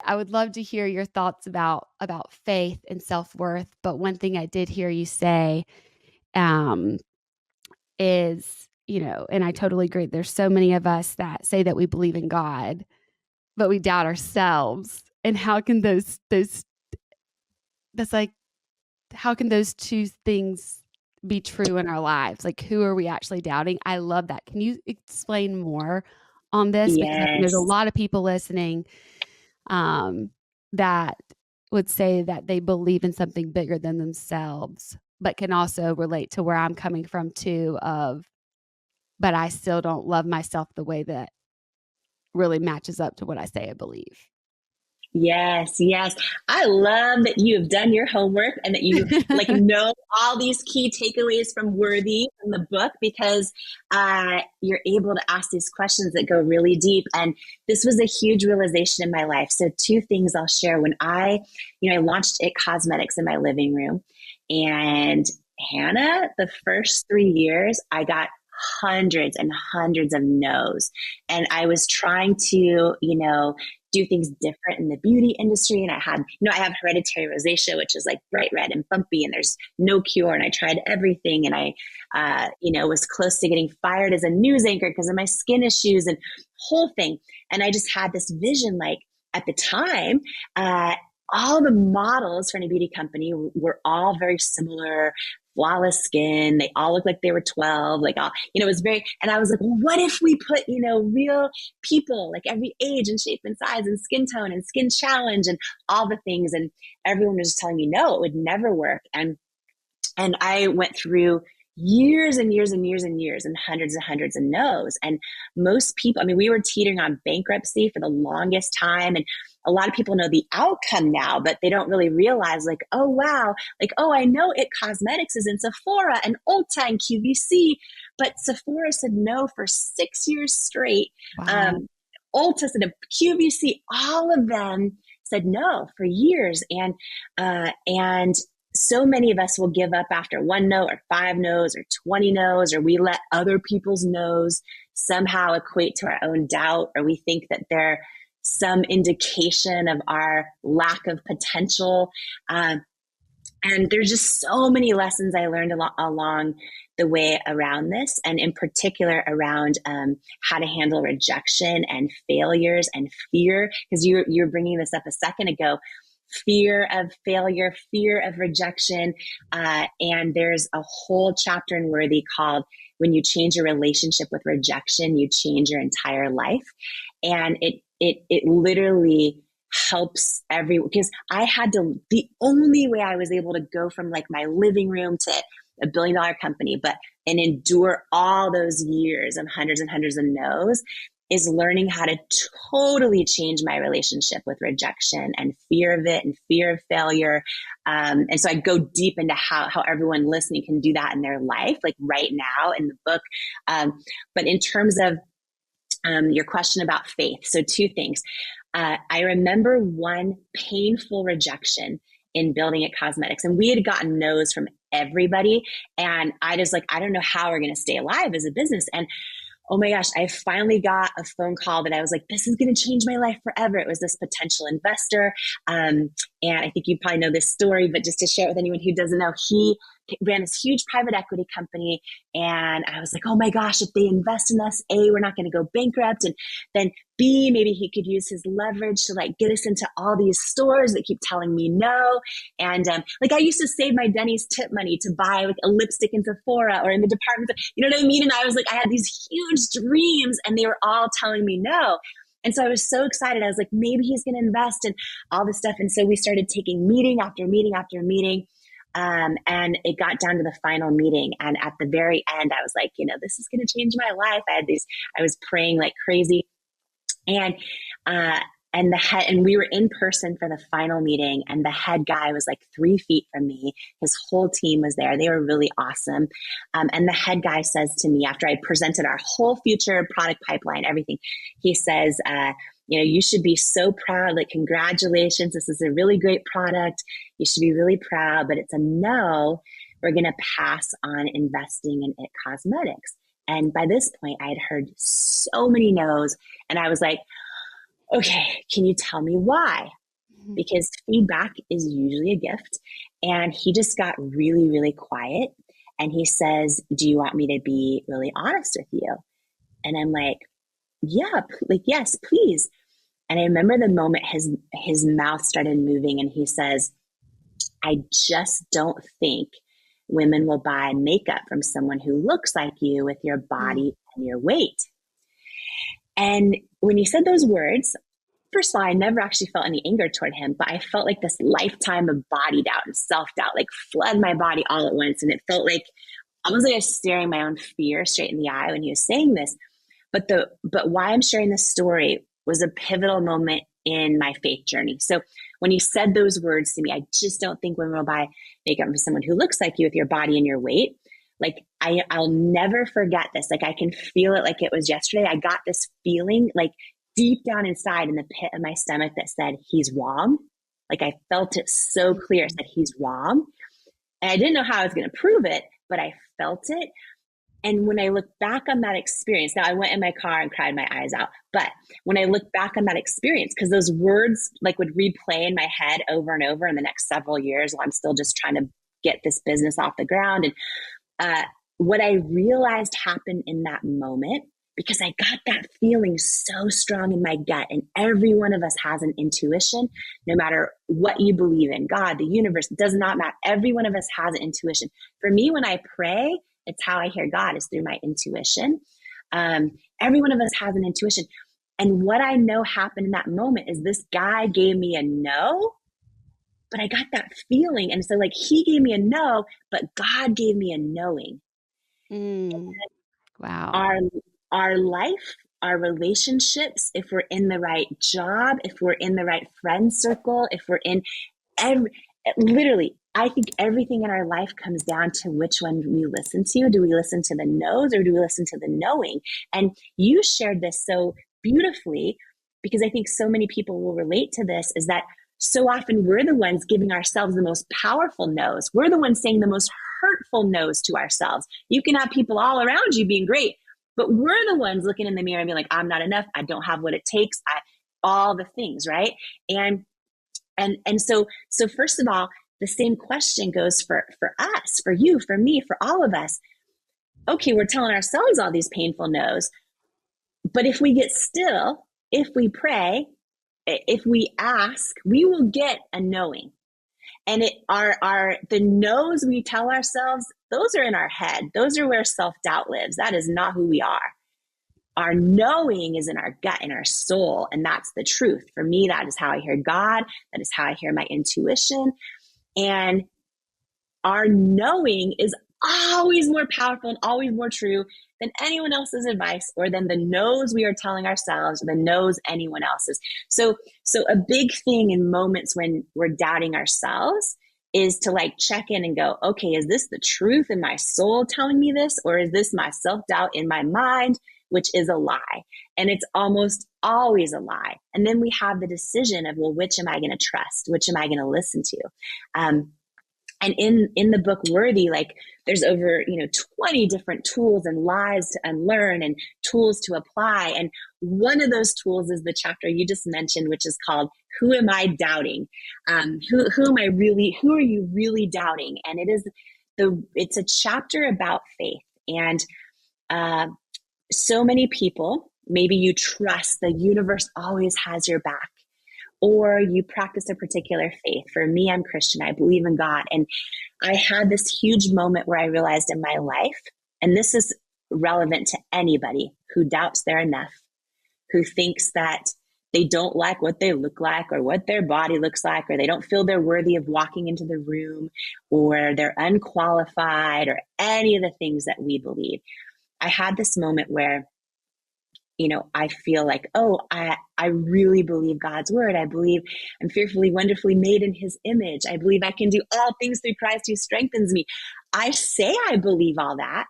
I would love to hear your thoughts about faith and self-worth, but one thing I did hear you say, um, is, and I totally agree, there's so many of us that say that we believe in God, but we doubt ourselves. And how can those that's like, how can those two things be true in our lives? Like, who are we actually doubting? I love that. Can you explain more on this? Because I think there's a Yes. lot of people listening, that would say that they believe in something bigger than themselves, but can also relate to where I'm coming from too of, but I still don't love myself the way that really matches up to what I say I believe. Yes, yes. I love that you have done your homework and that you like know all these key takeaways from Worthy from the book because you're able to ask these questions that go really deep. And this was a huge realization in my life. So two things I'll share. When I launched It Cosmetics in my living room, and Hannah, the first 3 years, I got hundreds and hundreds of no's. And I was trying to do things different in the beauty industry. And I have hereditary rosacea, which is like bright red and bumpy, and there's no cure. And I tried everything. And I was close to getting fired as a news anchor because of my skin issues and whole thing. And I just had this vision, like at the time, all the models for any beauty company were all very similar, flawless skin. They all looked like they were 12, it was very, and I was like, well, what if we put, real people, like every age and shape and size and skin tone and skin challenge and all the things. And everyone was just telling me, no, it would never work. And I went through years and years and years and years and hundreds of no's. And most people, I mean, we were teetering on bankruptcy for the longest time. And a lot of people know the outcome now, but they don't really realize, like, oh, wow, like, oh, I know It Cosmetics is in Sephora and Ulta and QVC, but Sephora said no for 6 years straight. Wow. Ulta said, QVC, all of them said no for years. And so many of us will give up after one no or five no's or 20 no's, or we let other people's no's somehow equate to our own doubt, or we think that they're some indication of our lack of potential. And there's just so many lessons I learned along the way around this, and in particular around how to handle rejection and failures and fear, because you were bringing this up a second ago. Fear of failure, fear of rejection. And there's a whole chapter in Worthy called When You Change Your Relationship with Rejection, You Change Your Entire Life. And it literally helps everyone, because the only way I was able to go from like my living room to $1 billion company, and endure all those years of hundreds and hundreds of no's, is learning how to totally change my relationship with rejection and fear of it and fear of failure. And so I go deep into how everyone listening can do that in their life, like right now in the book. But in terms of your question about faith, so two things. I remember one painful rejection in building It Cosmetics, and we had gotten no's from everybody. And I was like, I don't know how we're going to stay alive as a business. And oh my gosh, I finally got a phone call that I was like, this is going to change my life forever. It was this potential investor. And I think you probably know this story, but just to share it with anyone who doesn't know, he ran this huge private equity company. And I was like, oh my gosh, if they invest in us, A, we're not going to go bankrupt. And then B, maybe he could use his leverage to like get us into all these stores that keep telling me no. And like I used to save my Denny's tip money to buy like a lipstick in Sephora or in the department. You know what I mean? And I was like, I had these huge dreams and they were all telling me no. And so I was so excited. I was like, maybe he's going to invest in all this stuff. And so we started taking meeting after meeting after meeting. And it got down to the final meeting. And at the very end, I was like, this is going to change my life. I was praying like crazy. And we were in person for the final meeting, and the head guy was like 3 feet from me. His whole team was there. They were really awesome. And the head guy says to me, after I presented our whole future product pipeline, everything, he says, you should be so proud. Like, congratulations. This is a really great product. You should be really proud, but it's a no. We're going to pass on investing in It Cosmetics. And by this point, I had heard so many no's, and I was like, okay, can you tell me why? Mhm. Because feedback is usually a gift. And he just got really, really quiet. And he says, do you want me to be really honest with you? And I'm like, yeah, like, yes, please. And I remember the moment his mouth started moving and he says, I just don't think women will buy makeup from someone who looks like you with your Mm. body and your weight. And when he said those words, first of all, I never actually felt any anger toward him, but I felt like this lifetime of body doubt and self doubt like flood my body all at once. And it felt like almost like I was staring my own fear straight in the eye when he was saying this. But why I'm sharing this story was a pivotal moment in my faith journey. So when he said those words to me, I just don't think women will buy makeup from someone who looks like you with your body and your weight. Like I'll never forget this. Like I can feel it like it was yesterday. I got this feeling like deep down inside in the pit of my stomach that said he's wrong. Like I felt it so clear. It said he's wrong. And I didn't know how I was going to prove it, but I felt it. And when I look back on that experience, now I went in my car and cried my eyes out. But when I look back on that experience, because those words like would replay in my head over and over in the next several years while I'm still just trying to get this business off the ground. And what I realized happened in that moment, because I got that feeling so strong in my gut, and every one of us has an intuition, no matter what you believe in, God, the universe, it does not matter. Every one of us has an intuition. For me, when I pray, it's how I hear God is through my intuition. Every one of us has an intuition. And what I know happened in that moment is this guy gave me a no, but I got that feeling. And so, like, he gave me a no, but God gave me a knowing. Mm. Wow. Our our life, our relationships, if we're in the right job, if we're in the right friend circle, if we're in every literally, I think everything in our life comes down to which one we listen to. Do we listen to the no's or do we listen to the knowing? And you shared this so beautifully, because I think so many people will relate to this, is that so often we're the ones giving ourselves the most powerful no's. We're the ones saying the most hurtful no's to ourselves. You can have people all around you being great, but we're the ones looking in the mirror and being like, I'm not enough. I don't have what it takes. All the things, right? And so first of all, the same question goes for us, for you, for me, for all of us. Okay, we're telling ourselves all these painful no's, but if we get still, if we pray, if we ask, we will get a knowing. And it are the no's we tell ourselves, those are in our head. Those are where self-doubt lives. That is not who we are. Our knowing is in our gut, in our soul, and that's the truth. For me, that is how I hear God. That is how I hear my intuition. And our knowing is always more powerful and always more true than anyone else's advice, or than the no's we are telling ourselves, or the no's anyone else's. So a big thing in moments when we're doubting ourselves is to like check in and go, okay, is this the truth in my soul telling me this, or is this my self-doubt in my mind, which is a lie? And it's almost always a lie. And then we have the decision of, well, which am I going to trust? Which am I going to listen to? And in the book Worthy, like there's over 20 different tools and lies to unlearn and tools to apply. And one of those tools is the chapter you just mentioned, which is called "Who Am I Doubting?" Who are you really doubting? And it's a chapter about faith. And so many people, maybe you trust the universe always has your back, or you practice a particular faith. For me, I'm Christian. I believe in God. And I had this huge moment where I realized in my life, and this is relevant to anybody who doubts they're enough, who thinks that they don't like what they look like or what their body looks like, or they don't feel they're worthy of walking into the room, or they're unqualified, or any of the things that we believe. I had this moment where I feel like, oh, I really believe God's word. I believe I'm fearfully, wonderfully made in his image. I believe I can do all things through Christ who strengthens me. I say I believe all that,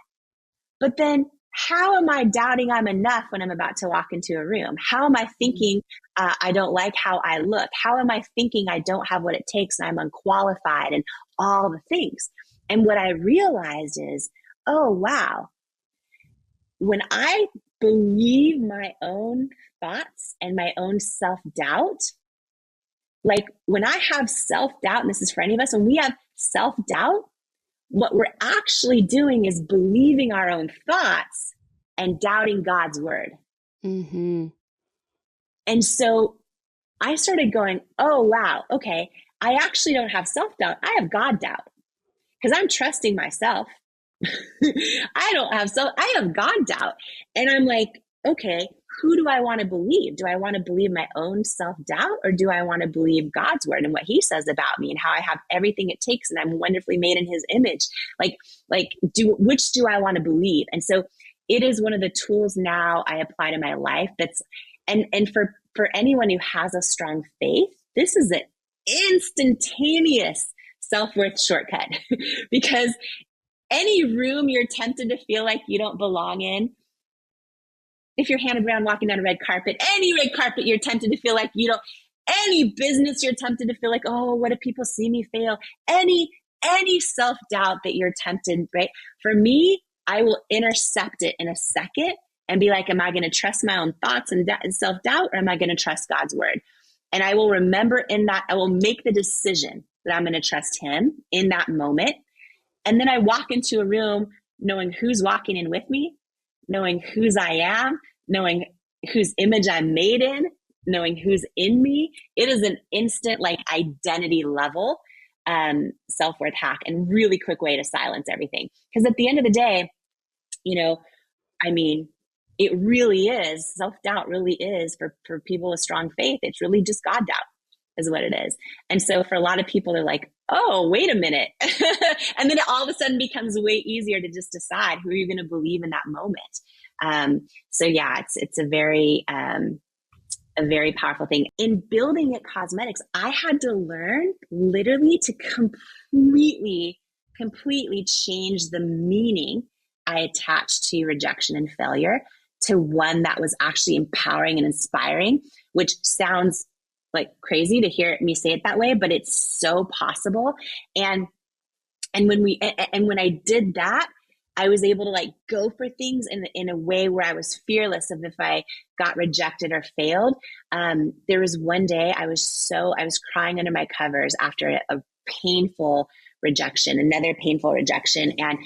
but then how am I doubting I'm enough when I'm about to walk into a room? How am I thinking I don't like how I look? How am I thinking I don't have what it takes and I'm unqualified and all the things? And what I realized is, oh, wow, when I believe my own thoughts and my own self-doubt, like when I have self-doubt, and this is for any of us, when we have self-doubt, what we're actually doing is believing our own thoughts and doubting God's word. Mm-hmm. And so I started going, oh, wow, okay, I actually don't have self-doubt. I have God doubt because I'm trusting myself. I have God doubt. And I'm like, okay, who do I want to believe? Do I want to believe my own self-doubt, or do I want to believe God's word and what he says about me and how I have everything it takes and I'm wonderfully made in his image? Which do I want to believe? And so it is one of the tools now I apply to my life. And for anyone who has a strong faith, this is an instantaneous self-worth shortcut because any room you're tempted to feel like you don't belong in, if you're Hannah Brown walking down a red carpet, any red carpet you're tempted to feel like you don't, any business you're tempted to feel like, oh, what if people see me fail? Any self-doubt that you're tempted, right? For me, I will intercept it in a second and be like, am I going to trust my own thoughts and self-doubt, or am I going to trust God's word? And I will remember in that, I will make the decision that I'm going to trust him in that moment. And then I walk into a room knowing who's walking in with me, knowing whose I am, knowing whose image I'm made in, knowing who's in me. It is an instant like identity level self-worth hack and really quick way to silence everything. Because at the end of the day, I mean, it really is, self-doubt really is for people with strong faith. It's really just God doubt is what it is. And so for a lot of people, they're like, oh, wait a minute. And then it all of a sudden becomes way easier to just decide who you're going to believe in that moment. So yeah, it's a very powerful thing. In building It Cosmetics, I had to learn literally to completely change the meaning I attached to rejection and failure to one that was actually empowering and inspiring, which sounds like crazy to hear me say it that way, but it's so possible. And when I did that, I was able to like go for things in a way where I was fearless of if I got rejected or failed. There was one day I was crying under my covers after a painful rejection, another painful rejection. And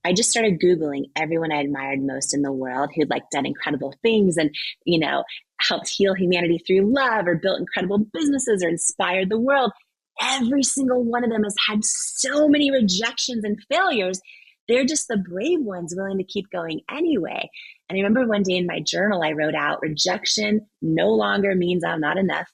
I just started Googling everyone I admired most in the world who'd like done incredible things and, helped heal humanity through love or built incredible businesses or inspired the world. Every single one of them has had so many rejections and failures. They're just the brave ones willing to keep going anyway. And I remember one day in my journal, I wrote out, rejection no longer means I'm not enough.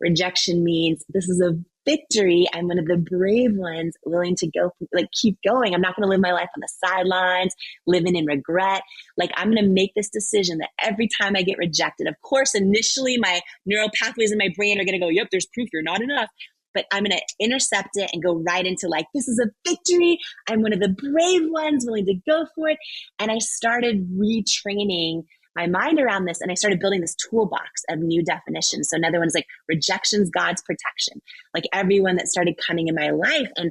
Rejection means this is a victory. I'm one of the brave ones willing to go, like, keep going. I'm not going to live my life on the sidelines, living in regret. Like, I'm going to make this decision that every time I get rejected, of course, initially my neural pathways in my brain are going to go, yep, there's proof you're not enough. But I'm going to intercept it and go right into like, this is a victory. I'm one of the brave ones willing to go for it. And I started retraining my mind around this, and I started building this toolbox of new definitions. So another one's like rejection's God's protection, like everyone that started coming in my life. And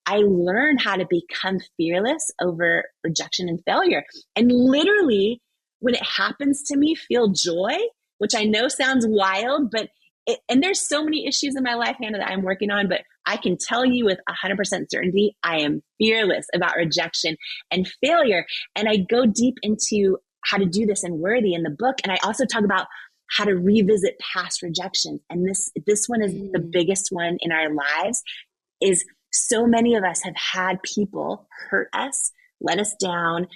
I learned how to become fearless over rejection and failure. And literally when it happens to me, feel joy, which I know sounds wild, but and there's so many issues in my life, Hannah, that I'm working on, but I can tell you with 100% certainty, I am fearless about rejection and failure. And I go deep into how to do this in Worthy in the book. And I also talk about how to revisit past rejections. And this one is the biggest one in our lives, is so many of us have had people hurt us, let us down.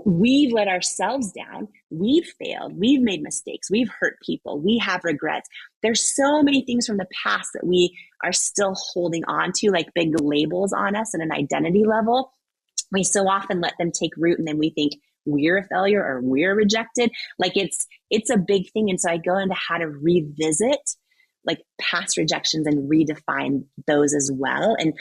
We've let ourselves down. We've failed. We've made mistakes. We've hurt people. We have regrets. There's so many things from the past that we are still holding on to, like big labels on us at an identity level. We so often let them take root, and then we think we're a failure or we're rejected. Like it's a big thing. And so I go into how to revisit like past rejections and redefine those as well. And,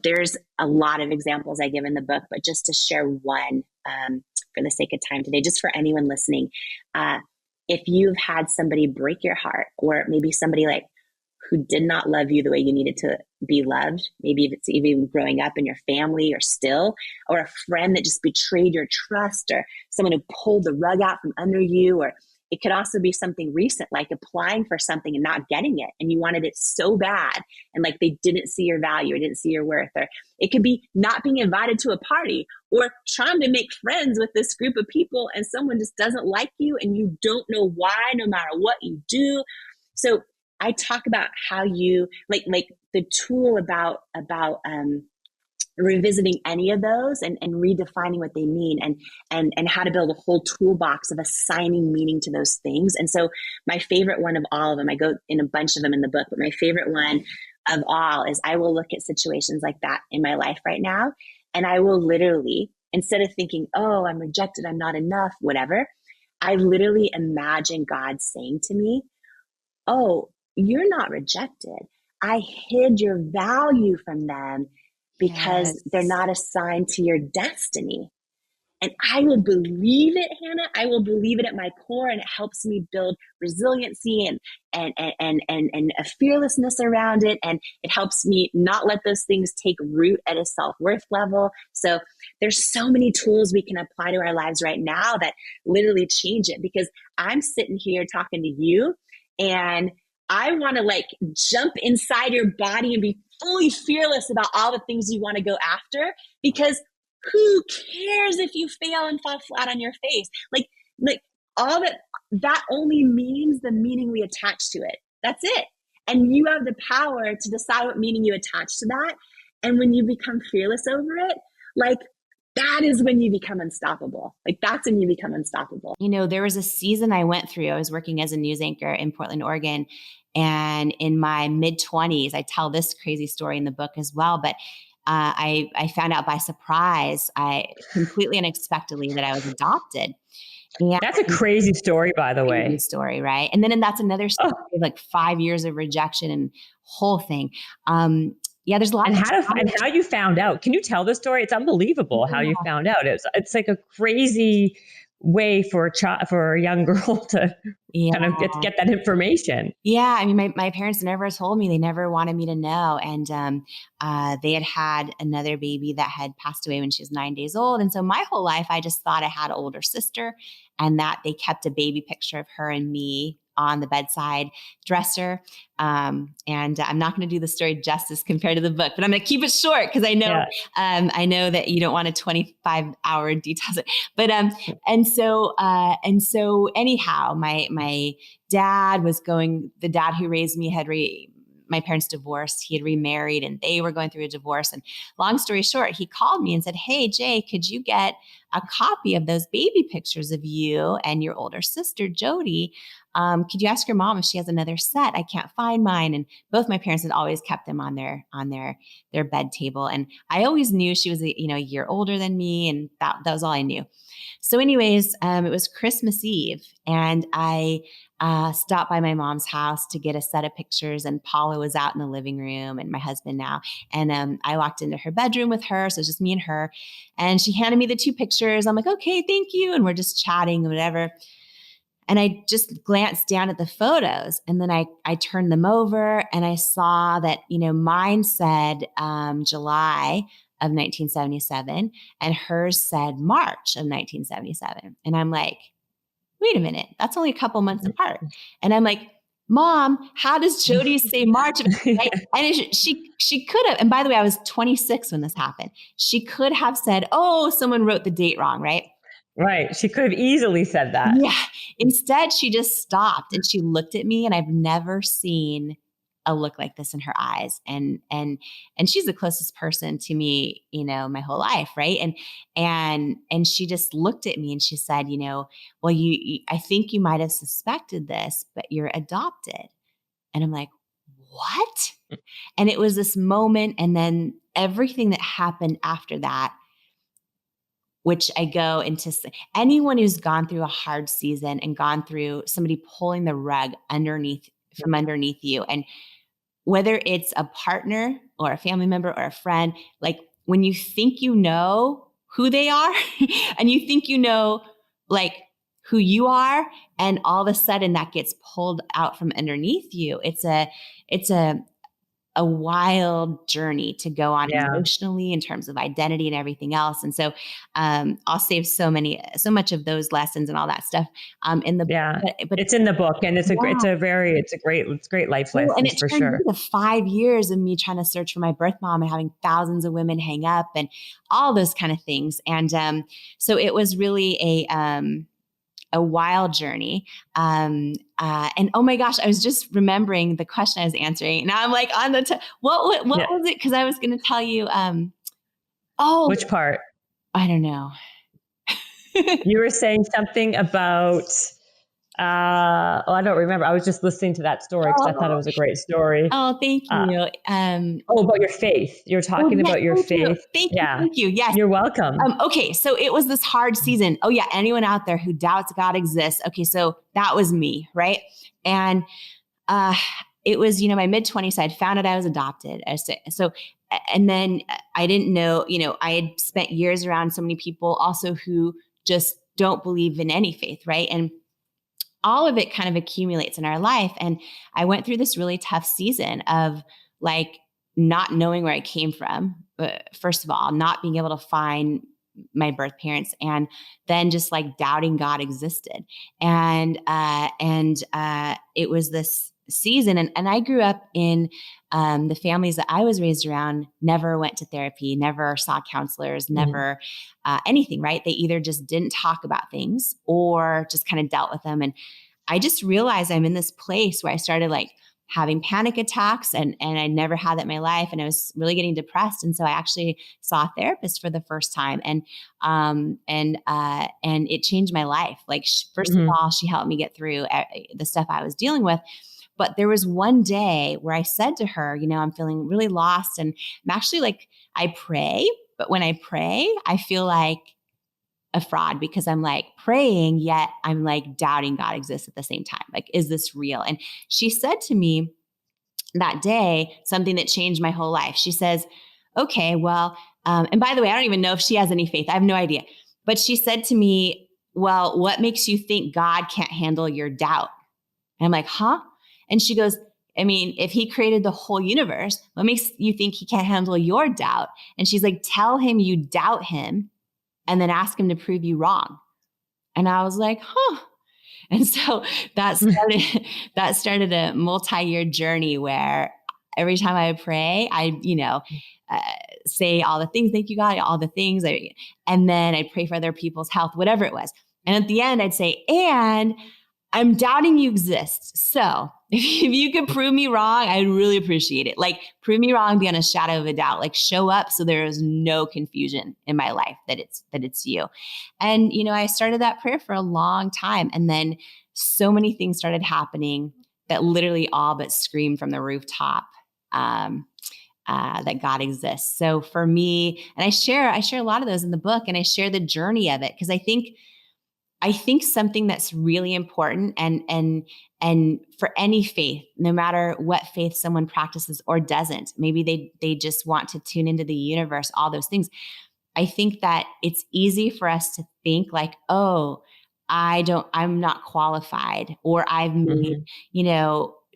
there's a lot of examples I give in the book, but just to share one for the sake of time today, just for anyone listening, if you've had somebody break your heart, or maybe somebody like who did not love you the way you needed to be loved. Maybe if it's even growing up in your family or still, or a friend that just betrayed your trust, or someone who pulled the rug out from under you, or it could also be something recent, like applying for something and not getting it, and you wanted it so bad, and like they didn't see your value or didn't see your worth. Or it could be not being invited to a party, or trying to make friends with this group of people and someone just doesn't like you and you don't know why, no matter what you do. So I talk about how you like the tool about revisiting any of those, and redefining what they mean, and how to build a whole toolbox of assigning meaning to those things. And so my favorite one of all of them, I go in a bunch of them in the book, but my favorite one of all is I will look at situations like that in my life right now, and I will literally, instead of thinking, oh, I'm rejected, I'm not enough, whatever, I literally imagine God saying to me, oh, you're not rejected. I hid your value from them because they're Yes. not assigned to your destiny. And I will believe it, Hannah. I will believe it at my core, and it helps me build resiliency and a fearlessness around it. And it helps me not let those things take root at a self-worth level. So there's so many tools we can apply to our lives right now that literally change it, because I'm sitting here talking to you, and I want to like jump inside your body and be fully fearless about all the things you want to go after, because who cares if you fail and fall flat on your face? Like all that only means the meaning we attach to it. That's it. And you have the power to decide what meaning you attach to that. And when you become fearless over it, like that is when you become unstoppable. Like that's when you become unstoppable. You know, there was a season I went through. I was working as a news anchor in Portland, Oregon. And in my mid 20s, I tell this crazy story in the book as well. But I found out by surprise, I completely unexpectedly, that I was adopted. And That's a crazy story, by the crazy way. story, right? And then that's another story Oh, of like 5 years of rejection and whole thing. Yeah, there's a lot and of how you found out. Can you tell the story? It's unbelievable how you found out. It's like a crazy way for for a young girl to yeah. kind of get that information. Yeah, I mean, my parents never told me. They never wanted me to know. And they had another baby that had passed away when she was 9 days old. And so my whole life, I just thought I had an older sister, and that they kept a baby picture of her and me on the bedside dresser. And I'm not going to do the story justice compared to the book, but I'm going to keep it short because Yeah. I know that you don't want a 25-hour details. But and so anyhow, my dad was the dad who raised me my parents divorced. He had remarried and they were going through a divorce. And long story short, he called me and said, "Hey, Jay, could you get a copy of those baby pictures of you and your older sister, Jody? Could you ask your mom if she has another set? I can't find mine." And both my parents had always kept them on their bed table. And I always knew she was a year older than me. And that was all I knew. So anyways, it was Christmas Eve, and I stopped by my mom's house to get a set of pictures, and Paula was out in the living room, and my husband now. And I walked into her bedroom with her. So it's just me and her. And she handed me the two pictures. I'm like, "Okay, thank you." And we're just chatting and whatever. And I just glanced down at the photos, and then I turned them over, and I saw that, mine said July of 1977 and hers said March of 1977. And I'm like, wait a minute, that's only a couple months apart. And I'm like, "Mom, how does Jody say March?" Right? And she could have, and by the way, I was 26 when this happened. She could have said, "Oh, someone wrote the date wrong," right? Right. She could have easily said that. Yeah. Instead, she just stopped and she looked at me, and I've never seen a look like this in her eyes. And she's the closest person to me, my whole life. Right. And she just looked at me and she said, "Well, I think you might have suspected this, but you're adopted." And I'm like, "What?" And it was this moment. And then everything that happened after that, which I go into, anyone who's gone through a hard season and gone through somebody pulling the rug from underneath you, and whether it's a partner or a family member or a friend, like when you think you know who they are and you think like who you are, and all of a sudden that gets pulled out from underneath you. It's a wild journey to go on emotionally in terms of identity and everything else. And so I'll save so much of those lessons and all that stuff in the book. But it's in the book, and it's great life lessons, and it for turned sure. into 5 years of me trying to search for my birth mom and having thousands of women hang up and all those kind of things. And so it was really a wild journey. And oh my gosh, I was just remembering the question I was answering. Now I'm like on what was it? Cause I was going to tell you, which part? I don't know. You were saying something about, I don't remember. I was just listening to that story because I thought it was a great story. Oh, thank you. About your faith. You're talking about your faith. Thank you. Yes. You're welcome. Okay. So it was this hard season. Oh yeah. Anyone out there who doubts God exists. Okay. So that was me. Right. And, it was, my mid-20s. I'd found out I was adopted. So, and then I didn't know, I had spent years around so many people also who just don't believe in any faith. Right. And all of it kind of accumulates in our life. And I went through this really tough season of like not knowing where I came from. First of all, not being able to find my birth parents, and then just like doubting God existed. And it was this season. And I grew up in the families that I was raised around, never went to therapy, never saw counselors, never anything, right? They either just didn't talk about things or just kind of dealt with them. And I just realized I'm in this place where I started like having panic attacks, and I never had that in my life. And I was really getting depressed. And so I actually saw a therapist for the first time, and it changed my life. Like first of all, she helped me get through the stuff I was dealing with. But there was one day where I said to her, I'm feeling really lost. And I'm actually like, I pray, but when I pray, I feel like a fraud because I'm like praying, yet I'm like doubting God exists at the same time. Like, is this real? And she said to me that day, something that changed my whole life. She says, okay, well, and by the way, I don't even know if she has any faith. I have no idea. But she said to me, well, what makes you think God can't handle your doubt? And I'm like, huh? And she goes, I mean, if he created the whole universe, what makes you think he can't handle your doubt? And she's like, tell him you doubt him and then ask him to prove you wrong. And I was like, huh. And so that started a multi-year journey where every time I pray, I, say all the things, thank you, God, all the things. And then I'd pray for other people's health, whatever it was. And at the end, I'd say, and I'm doubting you exist. So if you could prove me wrong, I'd really appreciate it. Like prove me wrong beyond a shadow of a doubt, like show up so there is no confusion in my life that it's you. And, I started that prayer for a long time. And then so many things started happening that literally all but screamed from the rooftop, that God exists. So for me, and I share a lot of those in the book, and I share the journey of it. Cause I think something that's really important and for any faith, no matter what faith someone practices or doesn't, maybe they just want to tune into the universe, all those things. I think that it's easy for us to think like, oh, I'm not qualified, or I've made,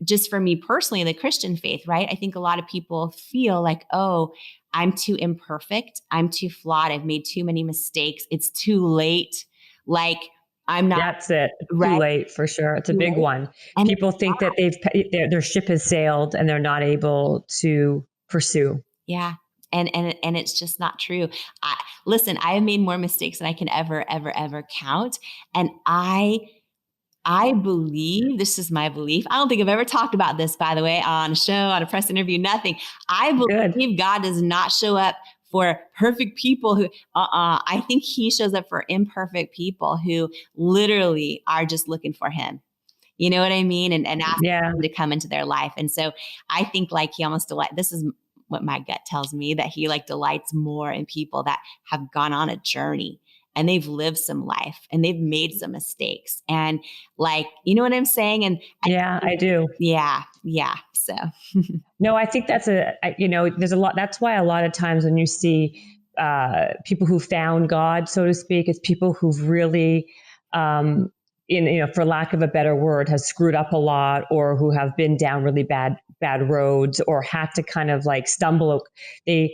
just for me personally, the Christian faith, right? I think a lot of people feel like, oh, I'm too imperfect. I'm too flawed. I've made too many mistakes. It's too late. Like I'm not. That's it. Right? Too late for sure. It's a big one. And people think that their ship has sailed and they're not able to pursue. Yeah. And it's just not true. Listen, I have made more mistakes than I can ever count. And I believe, this is my belief. I don't think I've ever talked about this, by the way, on a show, on a press interview, nothing. I believe God does not show up for perfect people who, I think he shows up for imperfect people who literally are just looking for him. You know what I mean? And asking him to come into their life. And so I think like he almost this is what my gut tells me, that he like delights more in people that have gone on a journey and they've lived some life and they've made some mistakes. And like, you know what I'm saying? And I do. Yeah. So no, I think that's there's a lot. That's why a lot of times when you see people who found God, so to speak, it's people who've really for lack of a better word, has screwed up a lot, or who have been down really bad roads, or had to kind of like stumble. They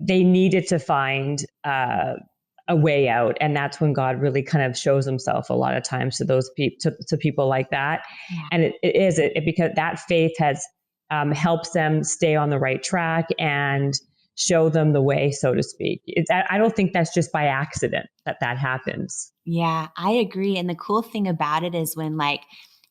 needed to find a way out, and that's when God really kind of shows Himself a lot of times to those people, to people like that. Yeah. And it because that faith has helps them stay on the right track and show them the way, so to speak. I don't think that's just by accident that happens. Yeah, I agree. And the cool thing about it is when like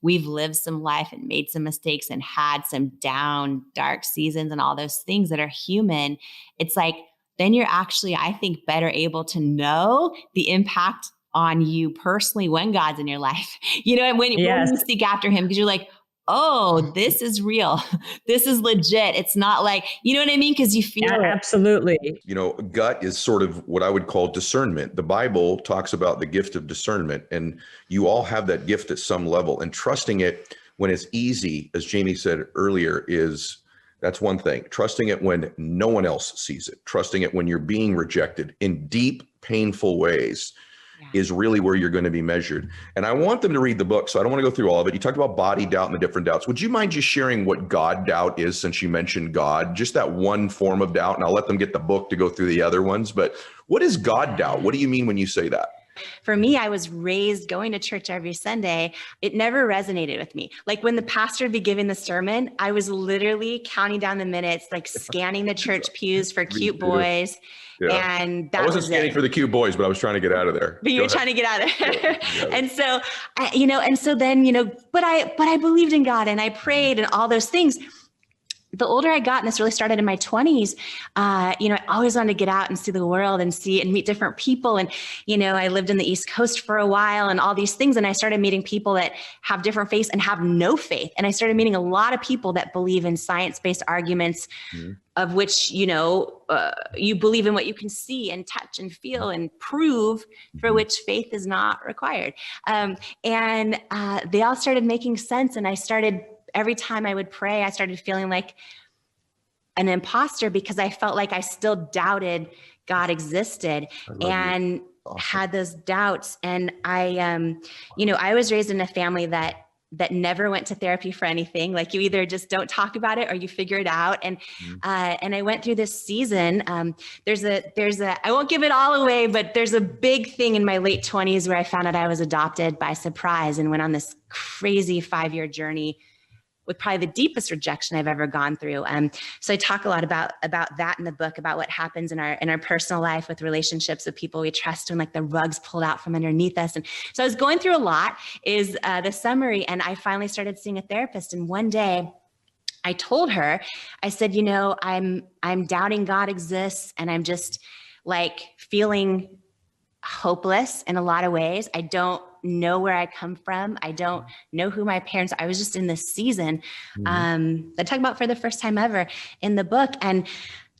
we've lived some life and made some mistakes and had some down, dark seasons and all those things that are human, it's like, then you're actually, I think, better able to know the impact on you personally when God's in your life, and when you seek after Him, because you're like, oh, this is real. This is legit. It's not like, you know what I mean? Because you feel it. Absolutely. Gut is sort of what I would call discernment. The Bible talks about the gift of discernment, and you all have that gift at some level. And trusting it when it's easy, as Jamie said earlier, that's one thing. Trusting it when no one else sees it. Trusting it when you're being rejected in deep, painful ways. Is really where you're going to be measured. And I want them to read the book, so I don't want to go through all of it. You talked about body doubt and the different doubts. Would you mind just sharing what God doubt is, since you mentioned God, just that one form of doubt? And I'll let them get the book to go through the other ones. But what is God doubt? What do you mean when you say that? For me, I was raised going to church every Sunday. It never resonated with me. Like when the pastor would be giving the sermon, I was literally counting down the minutes, like scanning the church pews for cute boys. Yeah. And that I wasn't scanning for the cute boys, but I was trying to get out of there. But you were trying to get out of there. And so, but I believed in God and I prayed and all those things. The older I got, and this really started in my 20s, I always wanted to get out and see the world and meet different people. And, I lived in the East Coast for a while and all these things. And I started meeting people that have different faiths and have no faith. And I started meeting a lot of people that believe in science-based arguments, of which, you believe in what you can see and touch and feel and prove, for which faith is not required. And they all started making sense. And every time I would pray, I started feeling like an imposter because I felt like I still doubted God existed and had those doubts. And I was raised in a family that never went to therapy for anything. Like you either just don't talk about it or you figure it out. And I went through this season. There's a, I won't give it all away, but there's a big thing in my late 20s where I found out I was adopted by surprise and went on this crazy 5-year journey with probably the deepest rejection I've ever gone through. So I talk a lot about that in the book, about what happens in our personal life with relationships with people we trust when like the rug's pulled out from underneath us. And so I was going through a lot is the summary. And I finally started seeing a therapist. And one day I told her, I said, I'm doubting God exists. And I'm just like feeling hopeless in a lot of ways. I don't know where I come from. I don't know who my parents are. I was just in this season I talk about for the first time ever in the book. And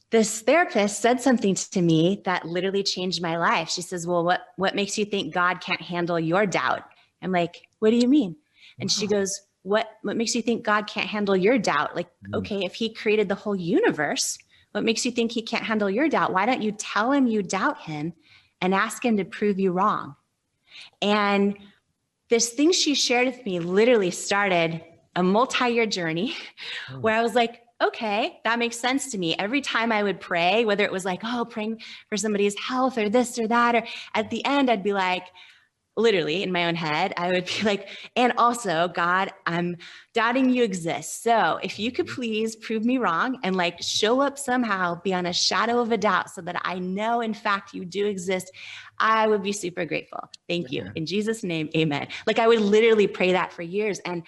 this therapist said something to me that literally changed my life. She says, well, what makes you think God can't handle your doubt? I'm like, what do you mean? And she goes, what makes you think God can't handle your doubt? Like, okay, if He created the whole universe, what makes you think He can't handle your doubt? Why don't you tell Him you doubt Him and ask Him to prove you wrong? And this thing she shared with me literally started a multi-year journey where I was like, okay, that makes sense to me. Every time I would pray, whether it was like, praying for somebody's health or this or that, or at the end, I'd be like, literally in my own head, I would be like, and also, God, I'm doubting you exist. So if you could please prove me wrong and like show up somehow beyond a shadow of a doubt so that I know, in fact, you do exist, I would be super grateful. Thank you. In Jesus' name, amen. Like I would literally pray that for years. And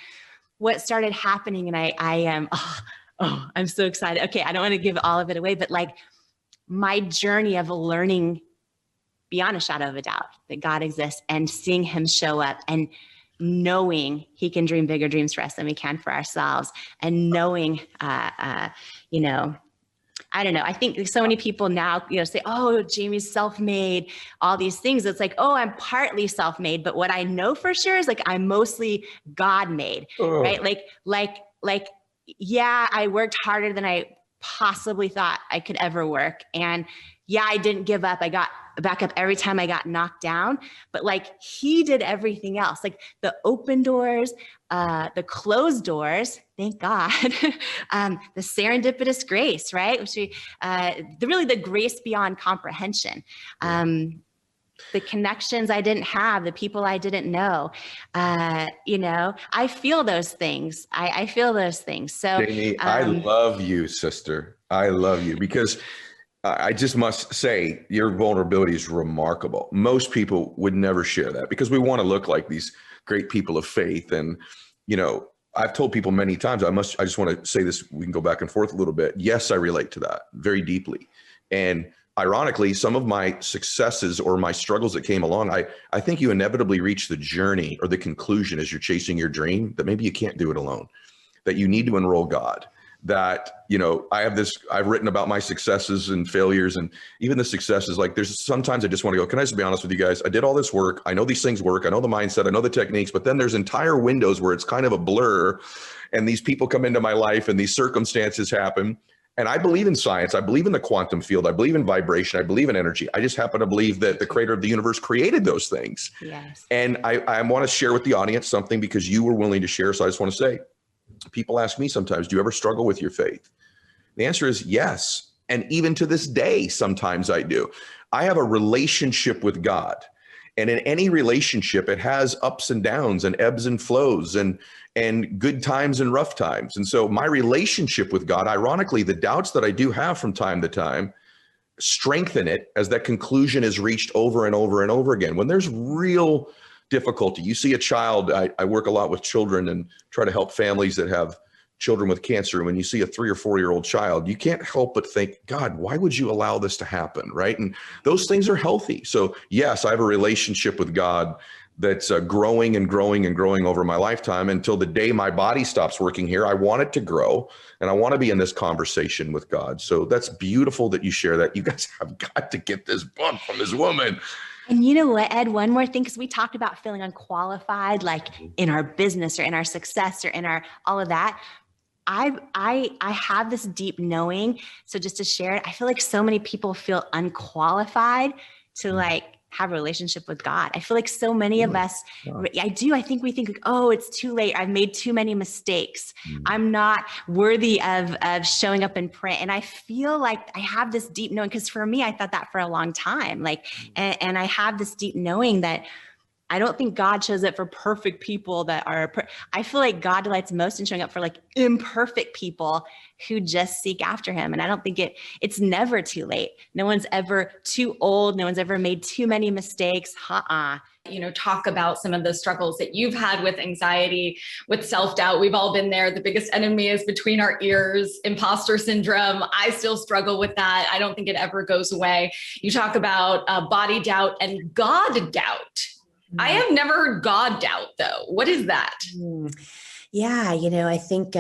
what started happening, and I am, I'm so excited. Okay, I don't want to give all of it away, but like my journey of learning beyond a shadow of a doubt that God exists and seeing Him show up and knowing He can dream bigger dreams for us than we can for ourselves, and knowing, I don't know. I think so many people now, say, oh, Jamie's self-made, all these things. It's like, oh, I'm partly self-made, but what I know for sure is like, I'm mostly God-made, right? Like, yeah, I worked harder than I possibly thought I could ever work. And yeah, I didn't give up. I got back up every time I got knocked down, but like he did everything else, like the open doors, the closed doors, thank God, the serendipitous grace, right? Which the grace beyond comprehension. The connections I didn't have, the people I didn't know, I feel those things. I feel those things. So Jamie, I love you, sister. I love you because I just must say your vulnerability is remarkable. Most people would never share that because we want to look like these great people of faith. And, I've told people many times, I just want to say this, we can go back and forth a little bit. Yes, I relate to that very deeply. And ironically, some of my successes or my struggles that came along, I think you inevitably reach the journey or the conclusion as you're chasing your dream that maybe you can't do it alone, that you need to enroll God, that, I've written about my successes and failures, and even the successes. Like there's sometimes I just want to go, can I just be honest with you guys? I did all this work. I know these things work. I know the mindset. I know the techniques, but then there's entire windows where it's kind of a blur and these people come into my life and these circumstances happen. And I believe in science. I believe in the quantum field. I believe in vibration. I believe in energy. I just happen to believe that the creator of the universe created those things. Yes. And I want to share with the audience something because you were willing to share. So I just want to say, people ask me sometimes, do you ever struggle with your faith? The answer is yes. And even to this day, sometimes I do. I have a relationship with God. And in any relationship, it has ups and downs and ebbs and flows and good times and rough times. And so my relationship with God, ironically, the doubts that I do have from time to time, strengthen it as that conclusion is reached over and over and over again. When there's real difficulty, you see a child, I work a lot with children and try to help families that have children with cancer. When you see a 3 or 4 year old child, you can't help but think, God, why would you allow this to happen? Right. And those things are healthy. So yes, I have a relationship with God that's growing and growing and growing over my lifetime until the day my body stops working here. I want it to grow and I want to be in this conversation with God. So that's beautiful that you share that. You guys have got to get this book from this woman. And you know what, Ed, one more thing, because we talked about feeling unqualified, like in our business or in our success or in our, all of that. I have this deep knowing. So just to share it, I feel like so many people feel unqualified to like have a relationship with God. I feel like so many of us, I think we think like, oh, it's too late. I've made too many mistakes. I'm not worthy of showing up in print. And I feel like I have this deep knowing, because for me, I thought that for a long time, like, and I have this deep knowing that I don't think God shows up for perfect people that are, I feel like God delights most in showing up for like imperfect people who just seek after him. And I don't think it's never too late. No one's ever too old. No one's ever made too many mistakes. Talk about some of the struggles that you've had with anxiety, with self-doubt. We've all been there. The biggest enemy is between our ears, imposter syndrome. I still struggle with that. I don't think it ever goes away. You talk about body doubt and God doubt. I have never heard God doubt though. What is that? Yeah. I think,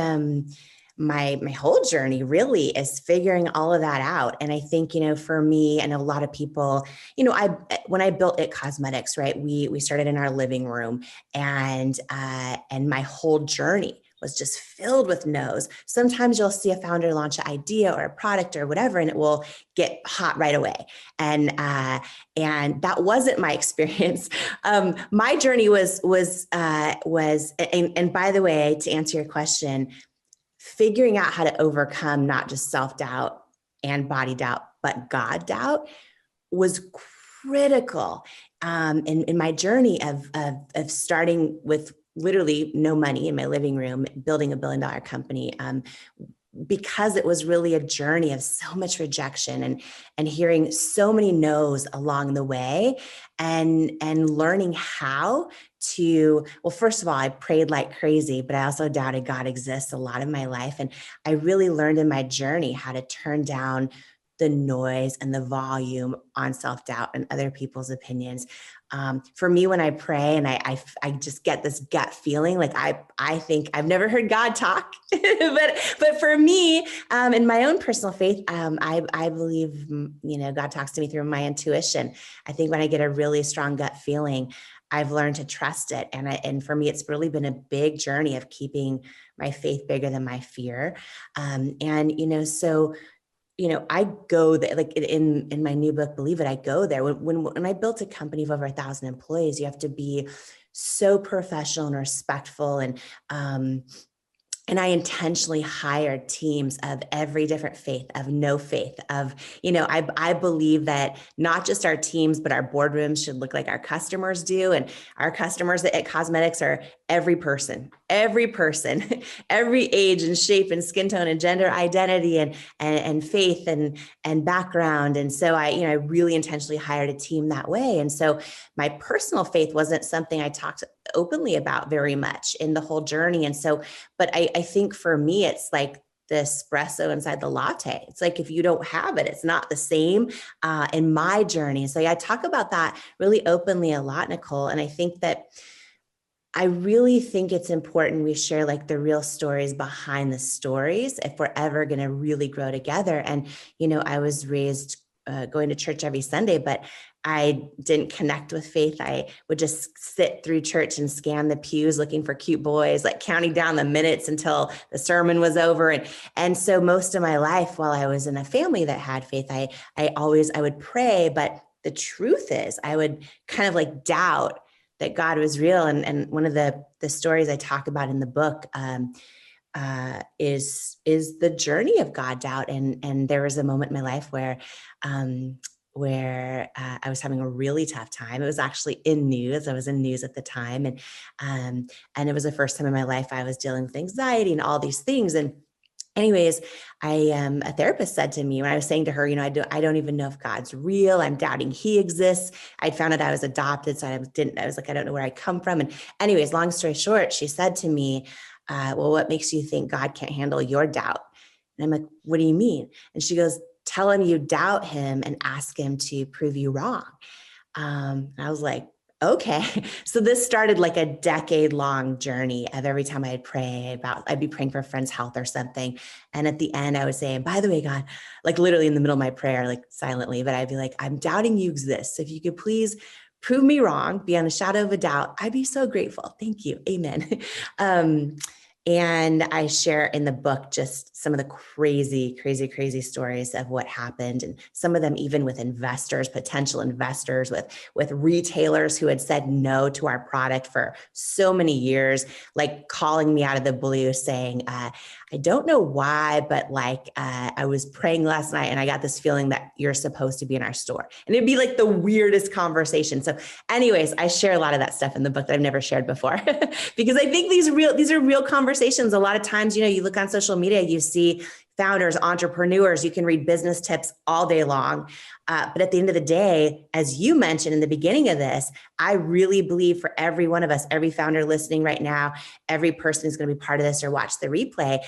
my whole journey really is figuring all of that out. And I think, for me and a lot of people, when I built It Cosmetics, right, we started in our living room and my whole journey was just filled with no's. Sometimes you'll see a founder launch an idea or a product or whatever, and it will get hot right away. And that wasn't my experience. My journey was, and by the way, to answer your question, figuring out how to overcome not just self-doubt and body doubt, but God doubt was critical in my journey of starting with literally no money in my living room, building $1 billion company, because it was really a journey of so much rejection and hearing so many no's along the way and learning how to, well, first of all, I prayed like crazy, but I also doubted God exists a lot of my life. And I really learned in my journey how to turn down the noise and the volume on self-doubt and other people's opinions. For me, when I pray and I just get this gut feeling, like I think I've never heard God talk, but for me, in my own personal faith, I believe, God talks to me through my intuition. I think when I get a really strong gut feeling, I've learned to trust it. And for me, it's really been a big journey of keeping my faith bigger than my fear. I go there, like in my new book, Believe It, I go there. When I built a company of over 1,000 employees, you have to be so professional and respectful. And I intentionally hired teams of every different faith, of no faith, I believe that not just our teams, but our boardrooms should look like our customers do. And our customers at Cosmetics are every person, every age and shape and skin tone and gender identity and faith and background. And so I really intentionally hired a team that way. And so my personal faith wasn't something I talked openly about very much in the whole journey. And so, but I think for me, it's like the espresso inside the latte. It's like, if you don't have it, it's not the same in my journey. So I talk about that really openly a lot, Nicole. And I really think it's important we share like the real stories behind the stories if we're ever going to really grow together. And, I was raised going to church every Sunday, but I didn't connect with faith. I would just sit through church and scan the pews looking for cute boys, like counting down the minutes until the sermon was over. And so most of my life while I was in a family that had faith, I would pray, but the truth is I would kind of like doubt that God was real. And one of the stories I talk about in the book is the journey of God doubt. And there was a moment in my life where I was having a really tough time. It was actually in news. I was in news at the time. And it was the first time in my life I was dealing with anxiety and all these things. And anyways, a therapist said to me when I was saying to her, I don't even know if God's real. I'm doubting he exists. I'd found out I was adopted. So I was like, I don't know where I come from. And anyways, long story short, she said to me, well, what makes you think God can't handle your doubt? And I'm like, what do you mean? And she goes, tell him you doubt him and ask him to prove you wrong. I was like, okay. So this started like a decade-long journey of every time I'd be praying for a friend's health or something. And at the end I would say, by the way, God, like literally in the middle of my prayer, like silently, but I'd be like, I'm doubting you exist. So if you could please prove me wrong, beyond a shadow of a doubt, I'd be so grateful. Thank you. Amen. And I share in the book just some of the crazy, crazy, crazy stories of what happened. And some of them even with investors, potential investors, with retailers who had said no to our product for so many years, like calling me out of the blue saying, I don't know why, but I was praying last night and I got this feeling that you're supposed to be in our store. And it'd be like the weirdest conversation. So anyways, I share a lot of that stuff in the book that I've never shared before because I think these are real conversations. A lot of times, you look on social media, you see founders, entrepreneurs, you can read business tips all day long. But at the end of the day, as you mentioned in the beginning of this, I really believe for every one of us, every founder listening right now, every person who's going to be part of this or watch the replay,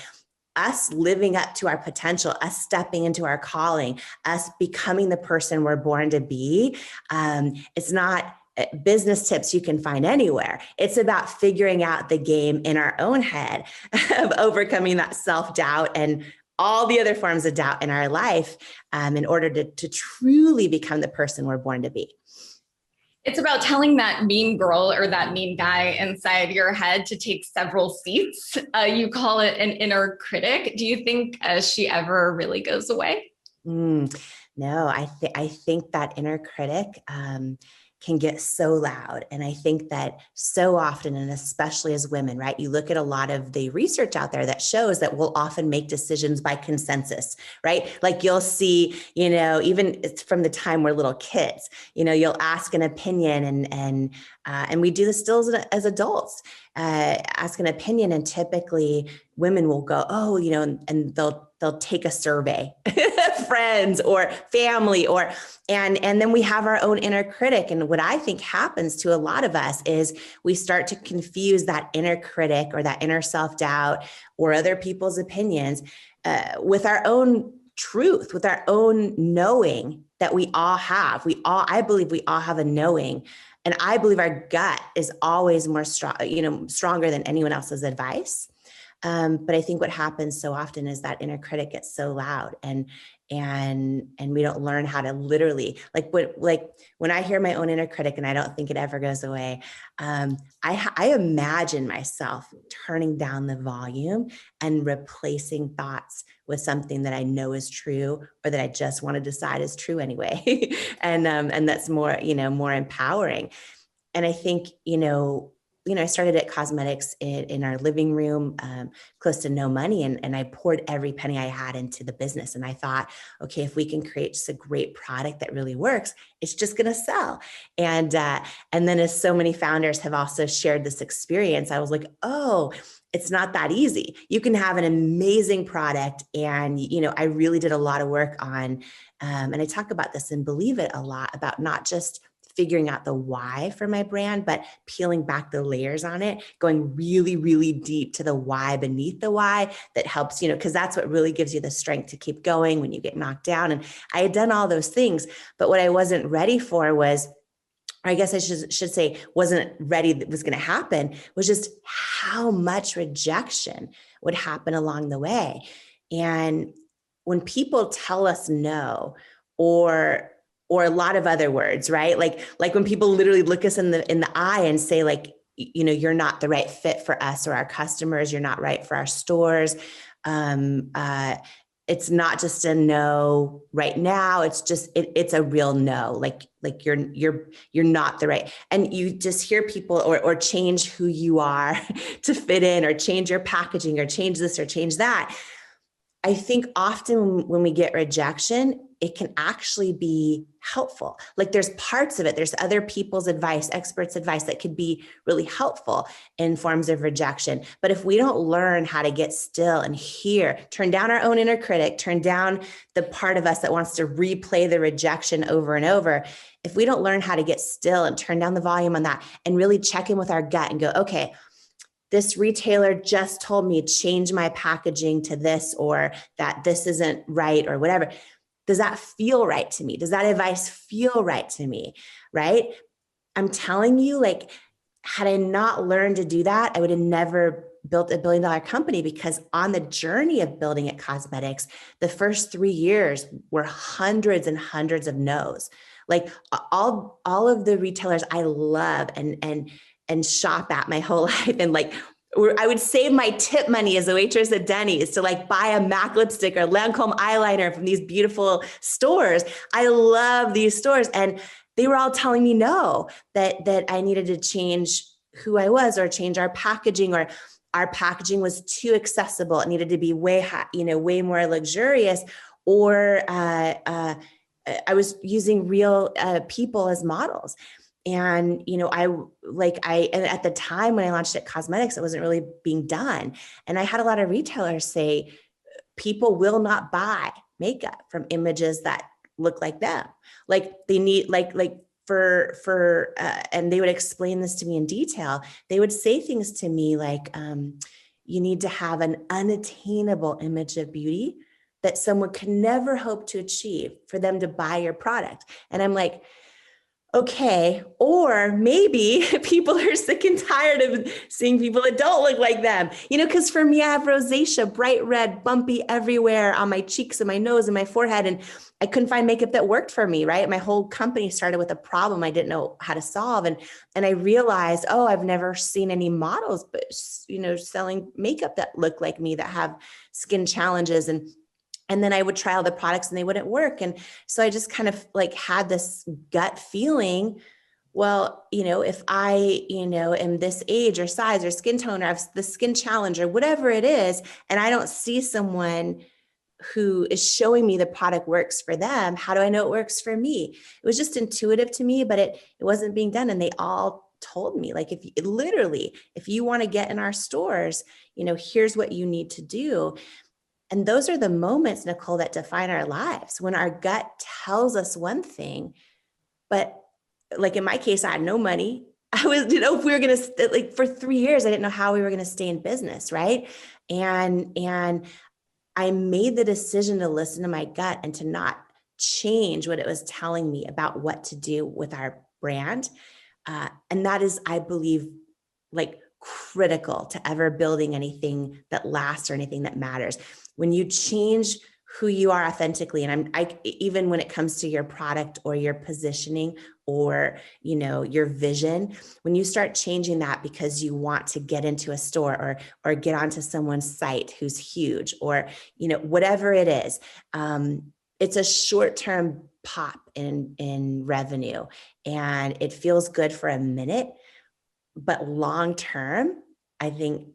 us living up to our potential, us stepping into our calling, us becoming the person we're born to be. It's not business tips you can find anywhere. It's about figuring out the game in our own head of overcoming that self-doubt and all the other forms of doubt in our life in order to truly become the person we're born to be. It's about telling that mean girl or that mean guy inside your head to take several seats. You call it an inner critic. Do you think she ever really goes away? No, I think that inner critic can get so loud. And I think that so often, and especially as women, right, you look at a lot of the research out there that shows that we'll often make decisions by consensus, right? Like you'll see, even it's from the time we're little kids, you'll ask an opinion and we do this still as adults, ask an opinion. And typically women will go, oh, and they'll take a survey, friends or family, and then we have our own inner critic. And what I think happens to a lot of us is we start to confuse that inner critic or that inner self-doubt or other people's opinions with our own truth, with our own knowing that we all have. I believe we all have a knowing. And I believe our gut is always more strong, stronger than anyone else's advice. But I think what happens so often is that inner critic gets so loud, and we don't learn how to literally, like when I hear my own inner critic, and I don't think it ever goes away. I imagine myself turning down the volume and replacing thoughts with something that I know is true, or that I just want to decide is true anyway. And that's more, more empowering. And I think, I started at cosmetics in our living room, close to no money. And I poured every penny I had into the business. And I thought, okay, if we can create just a great product that really works, it's just going to sell. And then, as so many founders have also shared this experience, I was like, oh, it's not that easy. You can have an amazing product. And, I really did a lot of work on, and I talk about this and Believe It a lot, about not just figuring out the why for my brand, but peeling back the layers on it, going really, really deep to the why beneath the why that helps, because that's what really gives you the strength to keep going when you get knocked down. And I had done all those things, but what I wasn't ready for was, or I guess I should say, wasn't ready that was going to happen, was just how much rejection would happen along the way. And when people tell us no, or a lot of other words, right? Like when people literally look us in the eye and say, like, you're not the right fit for us or our customers, you're not right for our stores. It's not just a no right now. It's just, it's a real no. Like you're not the right. And you just hear people or change who you are to fit in, or change your packaging, or change this or change that. I think often when we get rejection, it can actually be helpful. Like there's parts of it, there's other people's advice, experts' advice that could be really helpful in forms of rejection. But if we don't learn how to get still and hear, turn down our own inner critic, turn down the part of us that wants to replay the rejection over and over, if we don't learn how to get still and turn down the volume on that and really check in with our gut and go, okay, this retailer just told me change my packaging to this, or that this isn't right, or whatever. Does that feel right to me? Does that advice feel right to me? Right? I'm telling you, like, had I not learned to do that, I would have never built $1 billion company, because on the journey of building at cosmetics, the first 3 years were hundreds and hundreds of no's. Like all of the retailers I love and shop at my whole life. And like, I would save my tip money as a waitress at Denny's to like buy a MAC lipstick or Lancome eyeliner from these beautiful stores. I love these stores. And they were all telling me no, that I needed to change who I was, or change our packaging, or our packaging was too accessible. It needed to be way more luxurious, or I was using real people as models. And, and at the time when I launched at cosmetics, it wasn't really being done. And I had a lot of retailers say, people will not buy makeup from images that look like them. Like they need, and they would explain this to me in detail. They would say things to me like, you need to have an unattainable image of beauty that someone could never hope to achieve for them to buy your product. And I'm like, okay, or maybe people are sick and tired of seeing people that don't look like them, because for me, I have rosacea, bright red, bumpy everywhere on my cheeks and my nose and my forehead. And I couldn't find makeup that worked for me, right? My whole company started with a problem I didn't know how to solve. And I realized, oh, I've never seen any models, but, selling makeup that look like me, that have skin challenges. And then I would try all the products and they wouldn't work. And so I just kind of like had this gut feeling, well, if I, am this age or size or skin tone, or have the skin challenge or whatever it is, and I don't see someone who is showing me the product works for them, how do I know it works for me? It was just intuitive to me, but it wasn't being done. And they all told me, like, if you want to get in our stores, here's what you need to do. And those are the moments, Nicole, that define our lives, when our gut tells us one thing, but like in my case, I had no money. I was, if we were going to, like for 3 years, I didn't know how we were going to stay in business. Right. And I made the decision to listen to my gut and to not change what it was telling me about what to do with our brand. And that is, I believe, like critical to ever building anything that lasts or anything that matters. When you change who you are authentically, and I even when it comes to your product or your positioning or, you know, your vision, when you start changing that because you want to get into a store or get onto someone's site who's huge, or, you know, whatever it is, it's a short-term pop in revenue, and it feels good for a minute, but long term, I think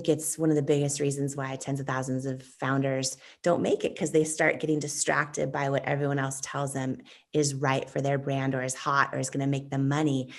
it's one of the biggest reasons why tens of thousands of founders don't make it, because they start getting distracted by what everyone else tells them is right for their brand or is hot or is going to make them money.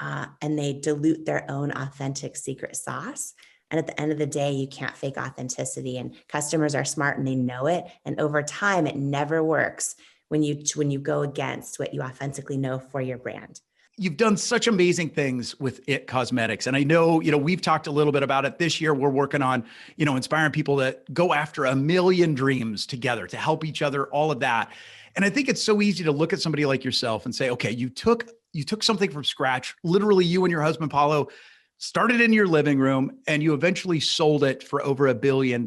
And they dilute their own authentic secret sauce. And at the end of the day, you can't fake authenticity, and customers are smart and they know it. And over time, it never works when you go against what you authentically know for your brand. You've done such amazing things with It Cosmetics. And I know, we've talked a little bit about it this year. We're working on, inspiring people to go after 1 million dreams together, to help each other, all of that. And I think it's so easy to look at somebody like yourself and say, okay, you took something from scratch. Literally, you and your husband, Paulo, started in your living room and you eventually sold it for over $1 billion.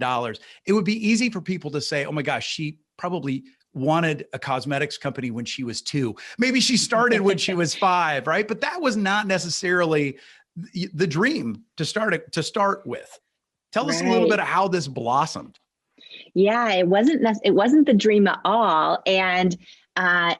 It would be easy for people to say, oh my gosh, she probably wanted a cosmetics company when she was 2. Maybe she started when she was 5, right? But that was not necessarily the dream to start with. Tell us a little bit of how this blossomed. Yeah, it wasn't the dream at all. And I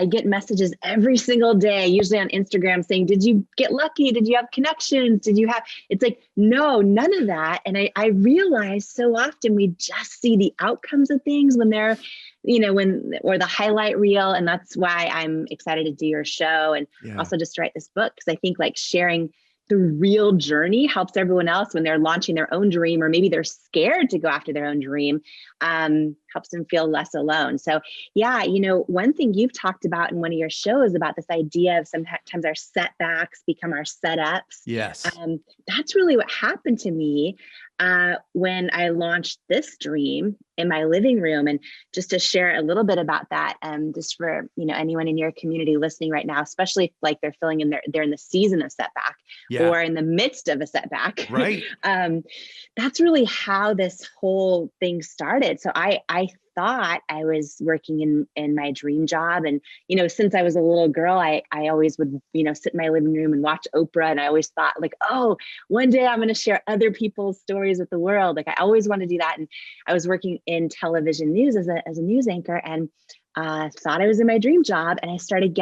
get messages every single day, usually on Instagram, saying, did you get lucky? Did you have connections? It's like, no, none of that. And I realize so often we just see the outcomes of things when they're, or the highlight reel. And that's why I'm excited to do your show and also just write this book. Cause I think like sharing the real journey helps everyone else when they're launching their own dream, or maybe they're scared to go after their own dream, helps them feel less alone. So yeah, one thing you've talked about in one of your shows about this idea of sometimes our setbacks become our setups. Yes. That's really what happened to me when I launched this dream in my living room. And just to share a little bit about that, just for anyone in your community listening right now, especially if like they're they're in the season of setback or in the midst of a setback, right? That's really how this whole thing started. So I thought I was working in my dream job. And, since I was a little girl, I always would, sit in my living room and watch Oprah. And I always thought like, oh, one day I'm going to share other people's stories with the world. Like I always want to do that. And I was working in television news as a news anchor, and thought I was in my dream job. And I started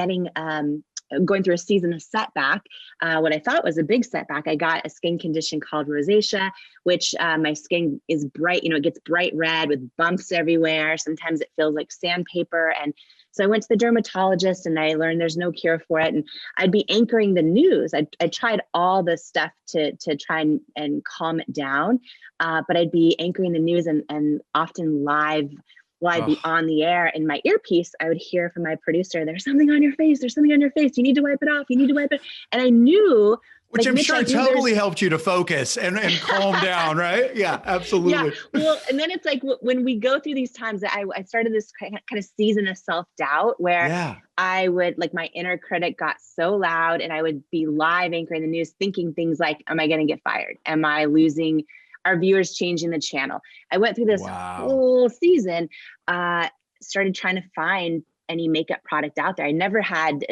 going through a season of setback, what I thought was a big setback. I got a skin condition called rosacea, which my skin is bright, it gets bright red with bumps everywhere. Sometimes it feels like sandpaper. And so I went to the dermatologist and I learned there's no cure for it. And I'd be anchoring the news. I tried all this stuff to try and calm it down, but I'd be anchoring the news and often live. While I'd be on the air in my earpiece, I would hear from my producer, there's something on your face. There's something on your face. You need to wipe it off. You need to wipe it. And I knew. Which like, I'm sure totally helped you to focus and calm down, right? Yeah, absolutely. Yeah. Well, and then it's like when we go through these times, I started this kind of season of self-doubt where I would, like, my inner critic got so loud, and I would be live anchoring the news thinking things like, am I going to get fired? Am I losing our viewers, changing the channel? I went through this whole season, started trying to find any makeup product out there. I never had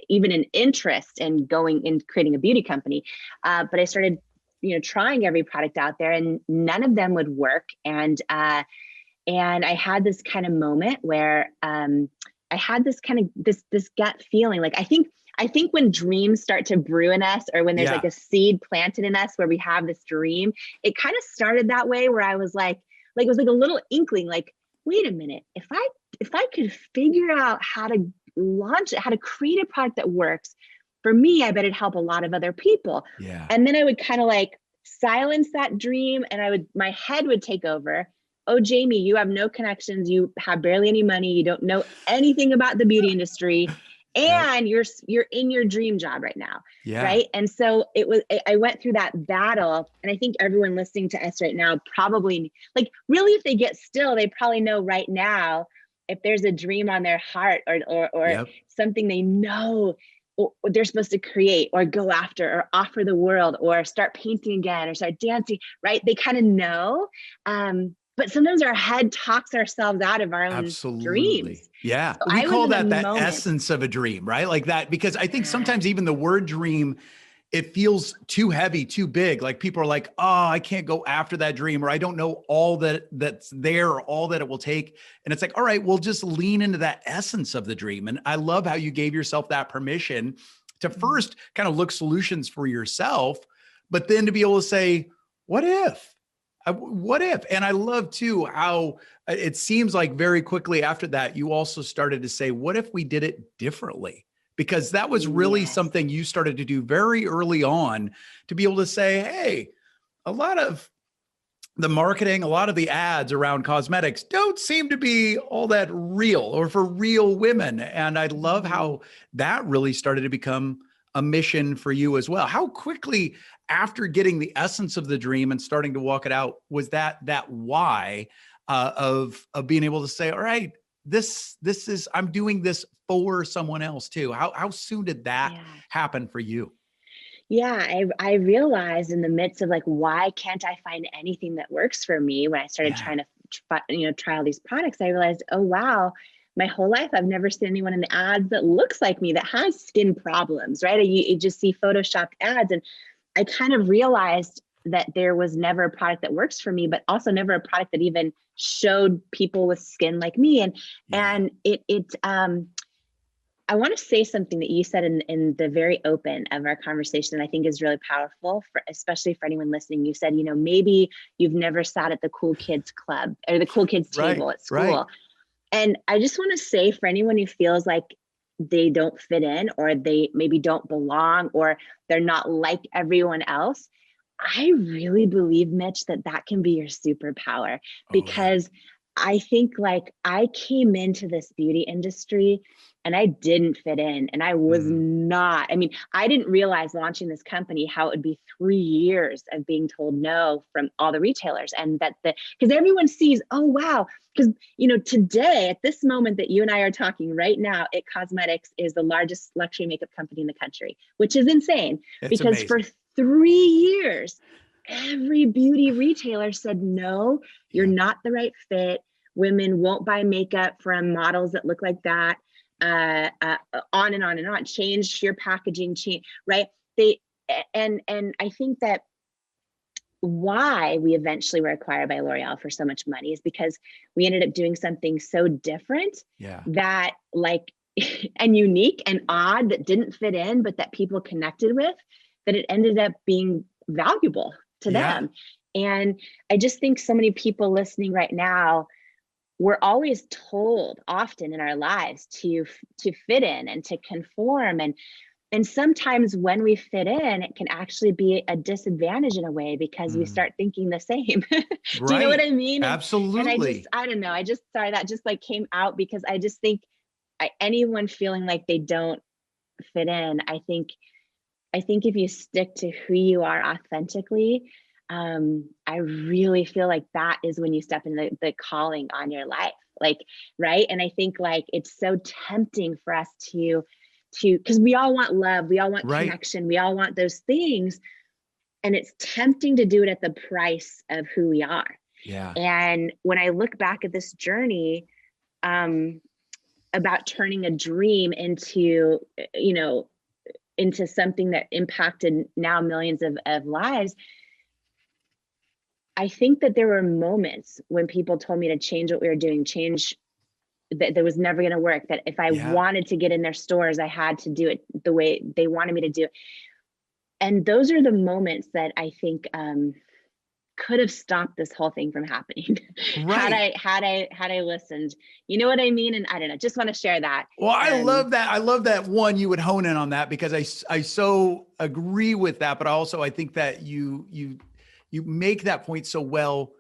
even an interest in going in creating a beauty company. But I started, trying every product out there, and none of them would work. And I had this kind of moment where I had this kind of this gut feeling. Like, I think when dreams start to brew in us, or when there's like a seed planted in us where we have this dream, it kind of started that way, where I was like it was like a little inkling, like, wait a minute, if I could figure out how to launch it, how to create a product that works for me, I bet it'd help a lot of other people. Yeah. And then I would kind of like silence that dream, and my head would take over. Oh, Jamie, you have no connections. You have barely any money. You don't know anything about the beauty industry. And you're in your dream job right now. Yeah. Right. And so I went through that battle. And I think everyone listening to us right now probably, like, really, if they get still, they probably know right now, if there's a dream on their heart or something they know they're supposed to create or go after or offer the world or start painting again or start dancing, right? They kind of know. But sometimes our head talks ourselves out of our own Absolutely. dreams. Yeah. So We I was call in a that moment. essence of a dream, right? Like that, because I think Yeah. sometimes even the word dream, it feels too heavy, too big. Like people are like, oh, I can't go after that dream, or I don't know all that's there or all that it will take. And it's like, all right, we'll just lean into that essence of the dream. And I love how you gave yourself that permission to first kind of look solutions for yourself, but then to be able to say, what if? What if? And I love too how it seems like very quickly after that, you also started to say, what if we did it differently? Because that was really something you started to do very early on, to be able to say, hey, a lot of the marketing, a lot of the ads around cosmetics don't seem to be all that real or for real women. And I love how that really started to become a mission for you as well. How quickly after getting the essence of the dream and starting to walk it out, was that why of being able to say, all right, this is, I'm doing this for someone else too. How soon did that happen for you? Yeah, I realized in the midst of like, why can't I find anything that works for me? When I started trying to, try all these products, I realized, oh, wow, my whole life, I've never seen anyone in the ads that looks like me, that has skin problems, right? You just see Photoshopped ads. And I kind of realized that there was never a product that works for me, but also never a product that even showed people with skin like me. And I want to say something that you said in the very open of our conversation that I think is really powerful, especially for anyone listening. You said, maybe you've never sat at the cool kids club or the cool kids table at school. Right. And I just want to say, for anyone who feels like they don't fit in, or they maybe don't belong, or they're not like everyone else, I really believe, Mitch, that can be your superpower. Because I think, like, I came into this beauty industry and I didn't fit in, and I was not, I didn't realize launching this company how it would be 3 years of being told no from all the retailers. And because everyone sees, oh, wow. Because, today, at this moment that you and I are talking right now, It Cosmetics is the largest luxury makeup company in the country, which is insane. It's because amazing. For 3 years, every beauty retailer said, no, you're not the right fit. Women won't buy makeup from models that look like that. On and on and on. Change your packaging, right? And I think that why we eventually were acquired by L'Oreal for so much money is because we ended up doing something so different that, like, and unique and odd, that didn't fit in, but that people connected with, that it ended up being valuable to them. And I just think so many people listening right now, we're always told often in our lives to fit in and to conform. And sometimes when we fit in, it can actually be a disadvantage in a way, because we start thinking the same. Do you know what I mean? Absolutely. And I don't know. Sorry, that just like came out, because I just think anyone feeling like they don't fit in, I think if you stick to who you are authentically, I really feel like that is when you step into the calling on your life, like, right? And I think, like, it's so tempting for us to, because we all want love, we all want connection, we all want those things. And it's tempting to do it at the price of who we are. Yeah. And when I look back at this journey, about turning a dream into, into something that impacted now millions of lives, I think that there were moments when people told me to change what we were doing, that was never going to work, that if I wanted to get in their stores, I had to do it the way they wanted me to do it. And those are the moments that I think could have stopped this whole thing from happening. Had I listened. You know what I mean? And I don't know, just want to share that. Well, I love that. I love that, one, you would hone in on that, because I so agree with that. But also I think that you make that point so well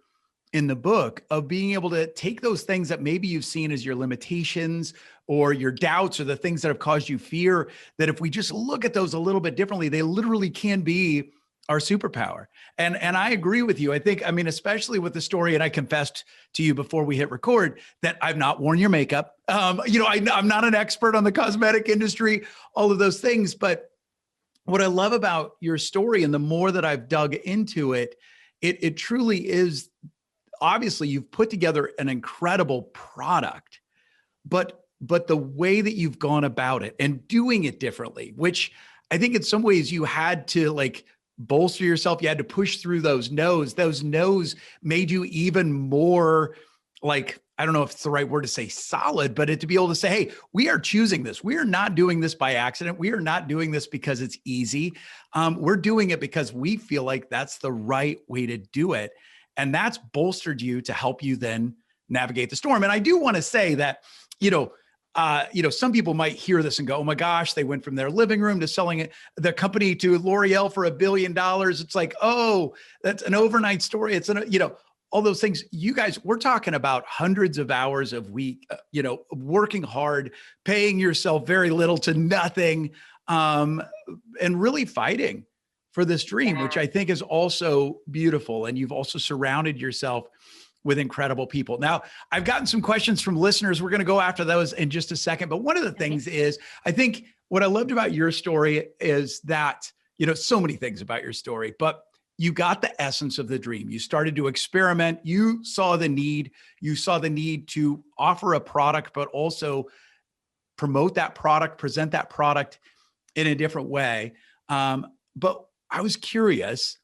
in the book, of being able to take those things that maybe you've seen as your limitations or your doubts or the things that have caused you fear, that if we just look at those a little bit differently, they literally can be our superpower. And I agree with you. I think, I mean, especially with the story, and I confessed to you before we hit record that I've not worn your makeup. I'm not an expert on the cosmetic industry, all of those things. But what I love about your story, and the more that I've dug into it, it truly is, obviously you've put together an incredible product, but the way that you've gone about it and doing it differently, which I think in some ways you had to like bolster yourself. You had to push through those no's. Those no's made you even more like, I don't know if it's the right word to say solid, but to be able to say, hey, we are choosing this. We are not doing this by accident. We are not doing this because it's easy. We're doing it because we feel like that's the right way to do it. And that's bolstered you to help you then navigate the storm. And I do want to say that, some people might hear this and go, oh my gosh, they went from their living room to selling the company to L'Oreal for $1 billion. It's like, oh, that's an overnight story. It's all those things. You guys, we're talking about hundreds of hours a week, working hard, paying yourself very little to nothing, and really fighting for this dream, which I think is also beautiful. And you've also surrounded yourself with incredible people. Now, I've gotten some questions from listeners. We're going to go after those in just a second. But one of the things is, I think what I loved about your story is that, so many things about your story, but you got the essence of the dream. You started to experiment. You saw the need. You saw the need to offer a product, but also promote that product, present that product in a different way. But I was curious,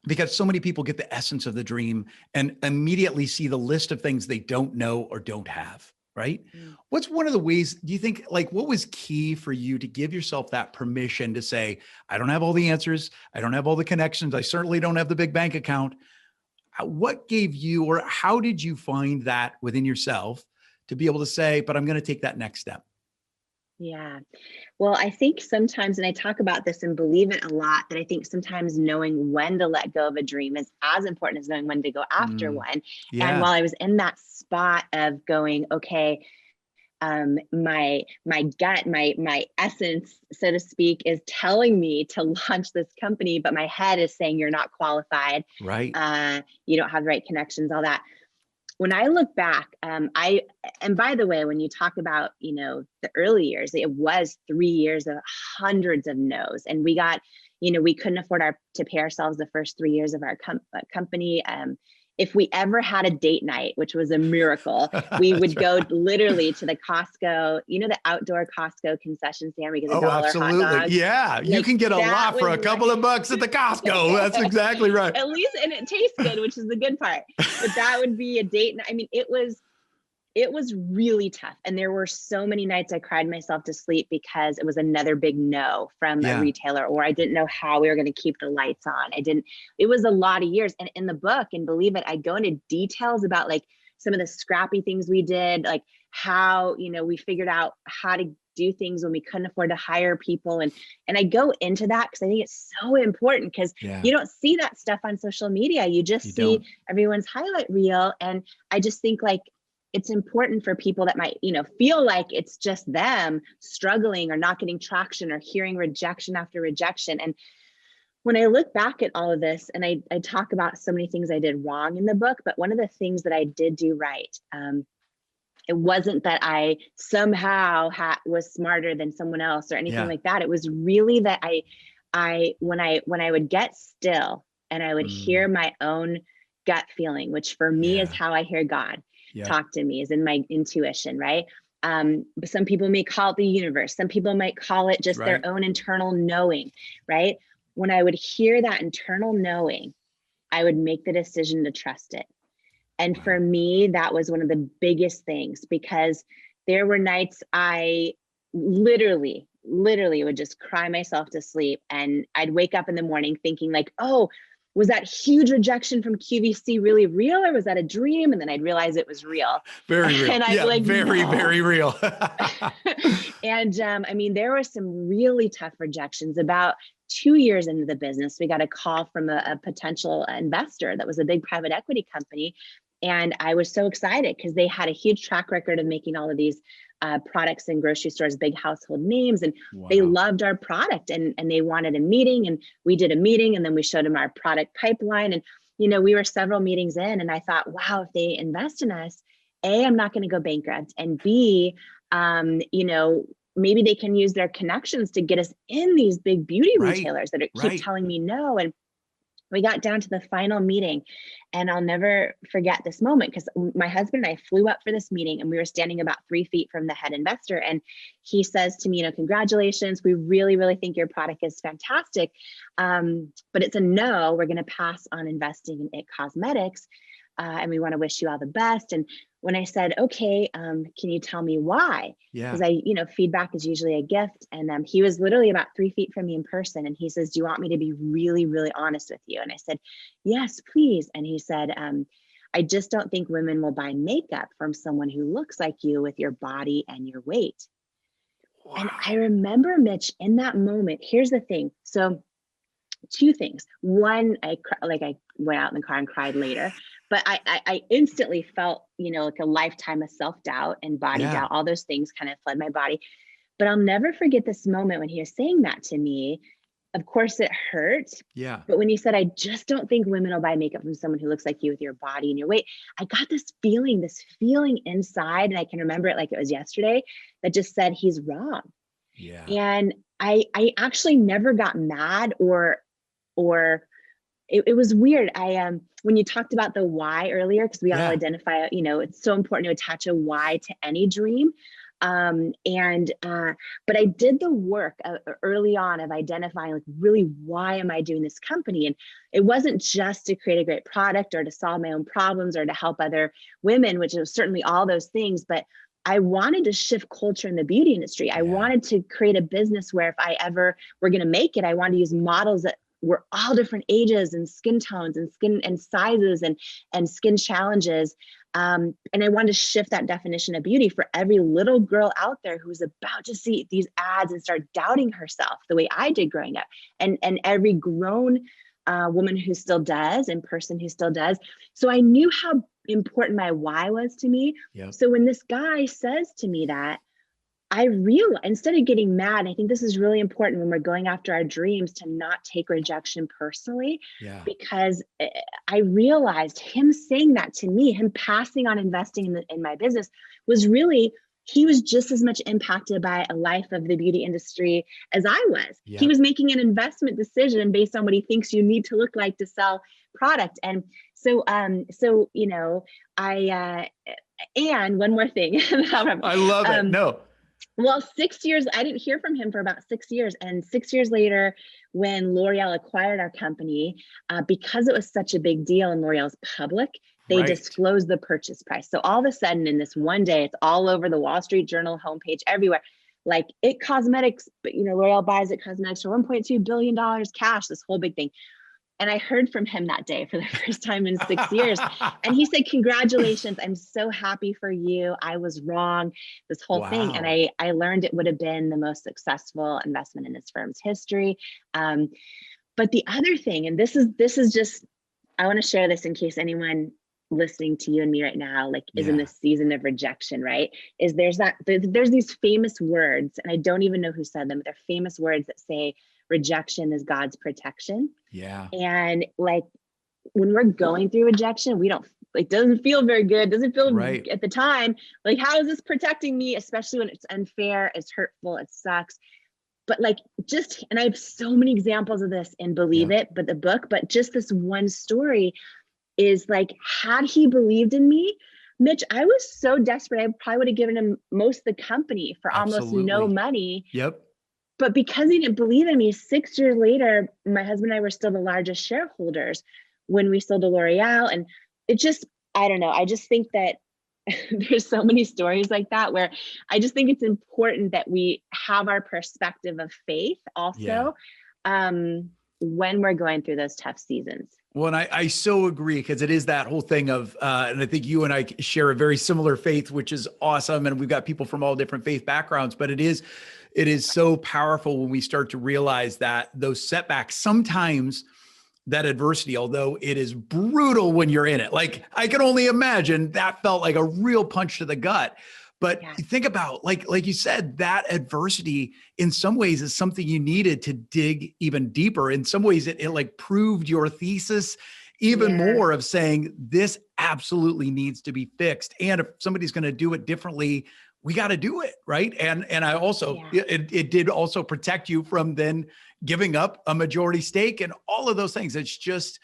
because so many people get the essence of the dream and immediately see the list of things they don't know or don't have, right? What's one of the ways, do you think, like, what was key for you to give yourself that permission to say, I don't have all the answers. I don't have all the connections. I certainly don't have the big bank account. What gave you, or how did you find that within yourself to be able to say, but I'm going to take that next step? Yeah. Well, I think sometimes, and I talk about this and believe it a lot, that I think sometimes knowing when to let go of a dream is as important as knowing when to go after one. Yeah. And while I was in that spot of going, okay, my gut, my essence, so to speak, is telling me to launch this company, but my head is saying you're not qualified. Right. You don't have the right connections, all that. When I look back, and by the way, when you talk about, the early years, it was 3 years of hundreds of no's, and we got, we couldn't afford to pay ourselves the first 3 years of our company. If we ever had a date night, which was a miracle, we would go literally to the Costco, the outdoor Costco concession stand. We get $1 hot dogs. Yeah. You can get a lot for a couple of bucks at the Costco. That's exactly right. At least, and it tastes good, which is the good part. But that would be a date night. I mean, it was really tough. And there were so many nights I cried myself to sleep because it was another big no from a retailer, or I didn't know how we were going to keep the lights on. It was a lot of years. And in the book, and believe it, I go into details about like some of the scrappy things we did, like how, we figured out how to do things when we couldn't afford to hire people. And I go into that because I think it's so important, because you don't see that stuff on social media. You just see everyone's highlight reel. And I just think like, it's important for people that might, feel like it's just them struggling or not getting traction or hearing rejection after rejection. And when I look back at all of this, and I talk about so many things I did wrong in the book, but one of the things that I did do right, it wasn't that I somehow was smarter than someone else or anything like that. It was really that when I would get still and I would hear my own gut feeling, which for me is how I hear God talk to me, is in my intuition, right? Some people may call it the universe. Some people might call it just their own internal knowing, right? When I would hear that internal knowing, I would make the decision to trust it. And for me, that was one of the biggest things, because there were nights I literally would just cry myself to sleep. And I'd wake up in the morning thinking like, oh, was that huge rejection from QVC really real, or was that a dream? And then I'd realize it was real. Very real. And I'd be like, very, no. very real. And there were some really tough rejections. About 2 years into the business, we got a call from a potential investor that was a big private equity company. And I was so excited because they had a huge track record of making all of these products in grocery stores, big household names, and they loved our product, and they wanted a meeting, and we did a meeting, and then we showed them our product pipeline. And, we were several meetings in, and I thought, wow, if they invest in us, A, I'm not going to go bankrupt, and B, maybe they can use their connections to get us in these big beauty retailers that keep telling me no. And we got down to the final meeting, and I'll never forget this moment, because my husband and I flew up for this meeting, and we were standing about 3 feet from the head investor. And he says to me, congratulations. We really, really think your product is fantastic. But it's a no, we're going to pass on investing in IT Cosmetics. And we want to wish you all the best. And when I said, okay, can you tell me why? Because feedback is usually a gift. And he was literally about 3 feet from me in person. And he says, do you want me to be really, really honest with you? And I said, yes, please. And he said, I just don't think women will buy makeup from someone who looks like you with your body and your weight. Wow. And I remember, Mitch, in that moment, here's the thing. So 2 things. One, I went out in the car and cried later, but I instantly felt, like a lifetime of self-doubt and body doubt, all those things kind of flood my body. But I'll never forget this moment when he was saying that to me. Of course it hurt. Yeah. But when he said, I just don't think women will buy makeup from someone who looks like you with your body and your weight, I got this feeling inside, and I can remember it like it was yesterday, that just said, he's wrong. Yeah. And I actually never got mad or it was weird. When you talked about the why earlier, because we all identify, it's so important to attach a why to any dream. But I did the work early on of identifying, like, really, why am I doing this company? And it wasn't just to create a great product or to solve my own problems or to help other women, which was certainly all those things, but I wanted to shift culture in the beauty industry. I wanted to create a business where if I ever were going to make it, I wanted to use models that were all different ages and skin tones and skin and sizes and skin challenges. And I wanted to shift that definition of beauty for every little girl out there who's about to see these ads and start doubting herself the way I did growing up, and every grown woman who still does and person who still does. So I knew how important my why was to me. Yep. So when this guy says to me that, I realized, instead of getting mad, I think this is really important when we're going after our dreams, to not take rejection personally, because I realized him saying that to me, him passing on investing in my business, was really, he was just as much impacted by a life of the beauty industry as I was. Yeah. He was making an investment decision based on what he thinks you need to look like to sell product. And so, and one more thing. I love it. No. Well, 6 years, I didn't hear from him for about 6 years. And 6 years later, when L'Oreal acquired our company, because it was such a big deal and L'Oreal's public, they disclosed the purchase price. So all of a sudden, in this one day, it's all over the Wall Street Journal homepage, everywhere. Like, IT Cosmetics, but L'Oreal buys IT Cosmetics for $1.2 billion cash, this whole big thing. And I heard from him that day for the first time in 6 years. And he said, congratulations, I'm so happy for you. I was wrong, this whole thing. And I learned it would have been the most successful investment in his firm's history. But the other thing, and this is just, I want to share this in case anyone listening to you and me right now, like, is in this season of rejection, right? Is there's these famous words, and I don't even know who said them, but they're famous words that say, rejection is God's protection. Yeah. And like, when we're going through rejection, it doesn't feel very good. Doesn't feel at the time, like, how is this protecting me? Especially when it's unfair, it's hurtful, it sucks. But like, and I have so many examples of this in Believe It, but the book, but just this one story is like, had he believed in me, Mitch, I was so desperate. I probably would have given him most of the company for almost no money. Yep. But because he didn't believe in me, 6 years later, my husband and I were still the largest shareholders when we sold to L'Oreal. And it just, I don't know. I just think that there's so many stories like that where I just think it's important that we have our perspective of faith also when we're going through those tough seasons. Well, and I so agree, because it is that whole thing of, and I think you and I share a very similar faith, which is awesome. And we've got people from all different faith backgrounds, but it is so powerful when we start to realize that those setbacks, sometimes that adversity, although it is brutal when you're in it. Like, I can only imagine that felt like a real punch to the gut. But think about, like you said, that adversity in some ways is something you needed to dig even deeper. In some ways, it like proved your thesis even more of saying this absolutely needs to be fixed. And if somebody's going to do it differently, we got to do it, right? And I also, it did also protect you from then giving up a majority stake and all of those things. It's just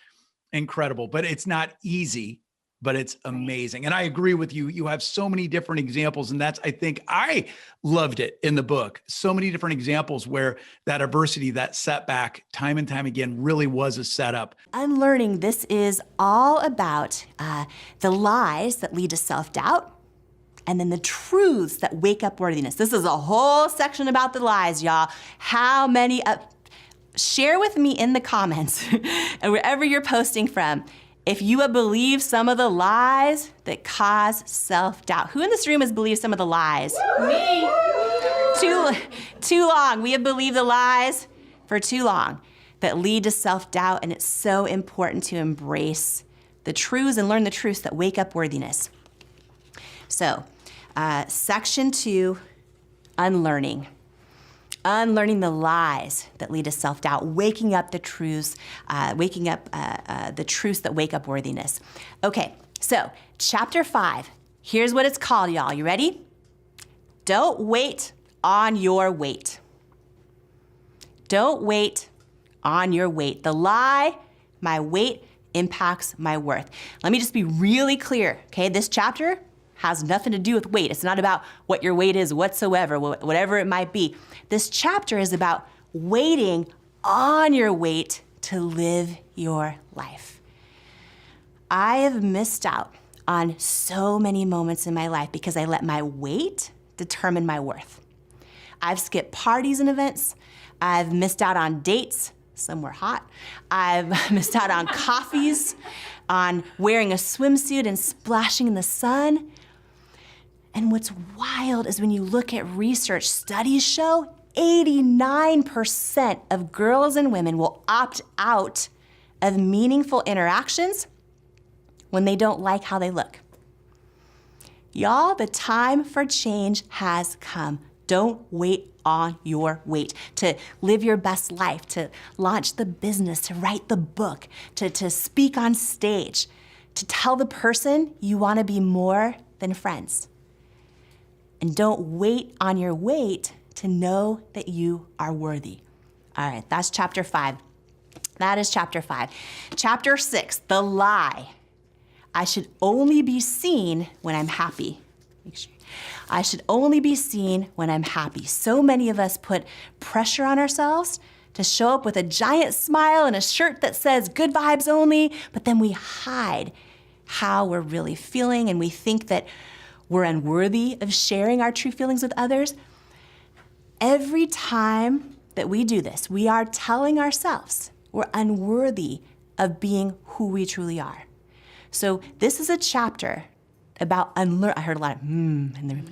incredible, but it's not easy, but it's amazing. And I agree with you. You have so many different examples. And I think I loved it in the book. So many different examples where that adversity, that setback, time and time again, really was a setup. Unlearning, this is all about the lies that lead to self-doubt, and then the truths that wake up worthiness. This is a whole section about the lies, y'all. How many, share with me in the comments and wherever you're posting from, if you have believed some of the lies that cause self-doubt. Who in this room has believed some of the lies? Me. Too long. We have believed the lies for too long that lead to self-doubt, and it's so important to embrace the truths and learn the truths that wake up worthiness. So, section 2, unlearning. Unlearning the lies that lead to self-doubt, waking up the truths, the truths that wake up worthiness. Okay, so chapter 5, here's what it's called, y'all. You ready? Don't wait on your weight. Don't wait on your weight. The lie, my weight impacts my worth. Let me just be really clear, okay? This chapter has nothing to do with weight. It's not about what your weight is whatsoever, whatever it might be. This chapter is about waiting on your weight to live your life. I have missed out on so many moments in my life because I let my weight determine my worth. I've skipped parties and events. I've missed out on dates. Some were hot. I've missed out on coffees, on wearing a swimsuit and splashing in the sun. And what's wild is when you look at research, studies show 89% of girls and women will opt out of meaningful interactions when they don't like how they look. Y'all, the time for change has come. Don't wait on your weight to live your best life, to launch the business, to write the book, to speak on stage, to tell the person you want to be more than friends. And don't wait on your weight to know that you are worthy. All right, that's chapter 5. That is chapter 5. Chapter 6, the lie. I should only be seen when I'm happy. I should only be seen when I'm happy. So many of us put pressure on ourselves to show up with a giant smile and a shirt that says good vibes only, but then we hide how we're really feeling, and we think that we're unworthy of sharing our true feelings with others. Every time that we do this, we are telling ourselves we're unworthy of being who we truly are. So this is a chapter about unlearn. I heard a lot of in there.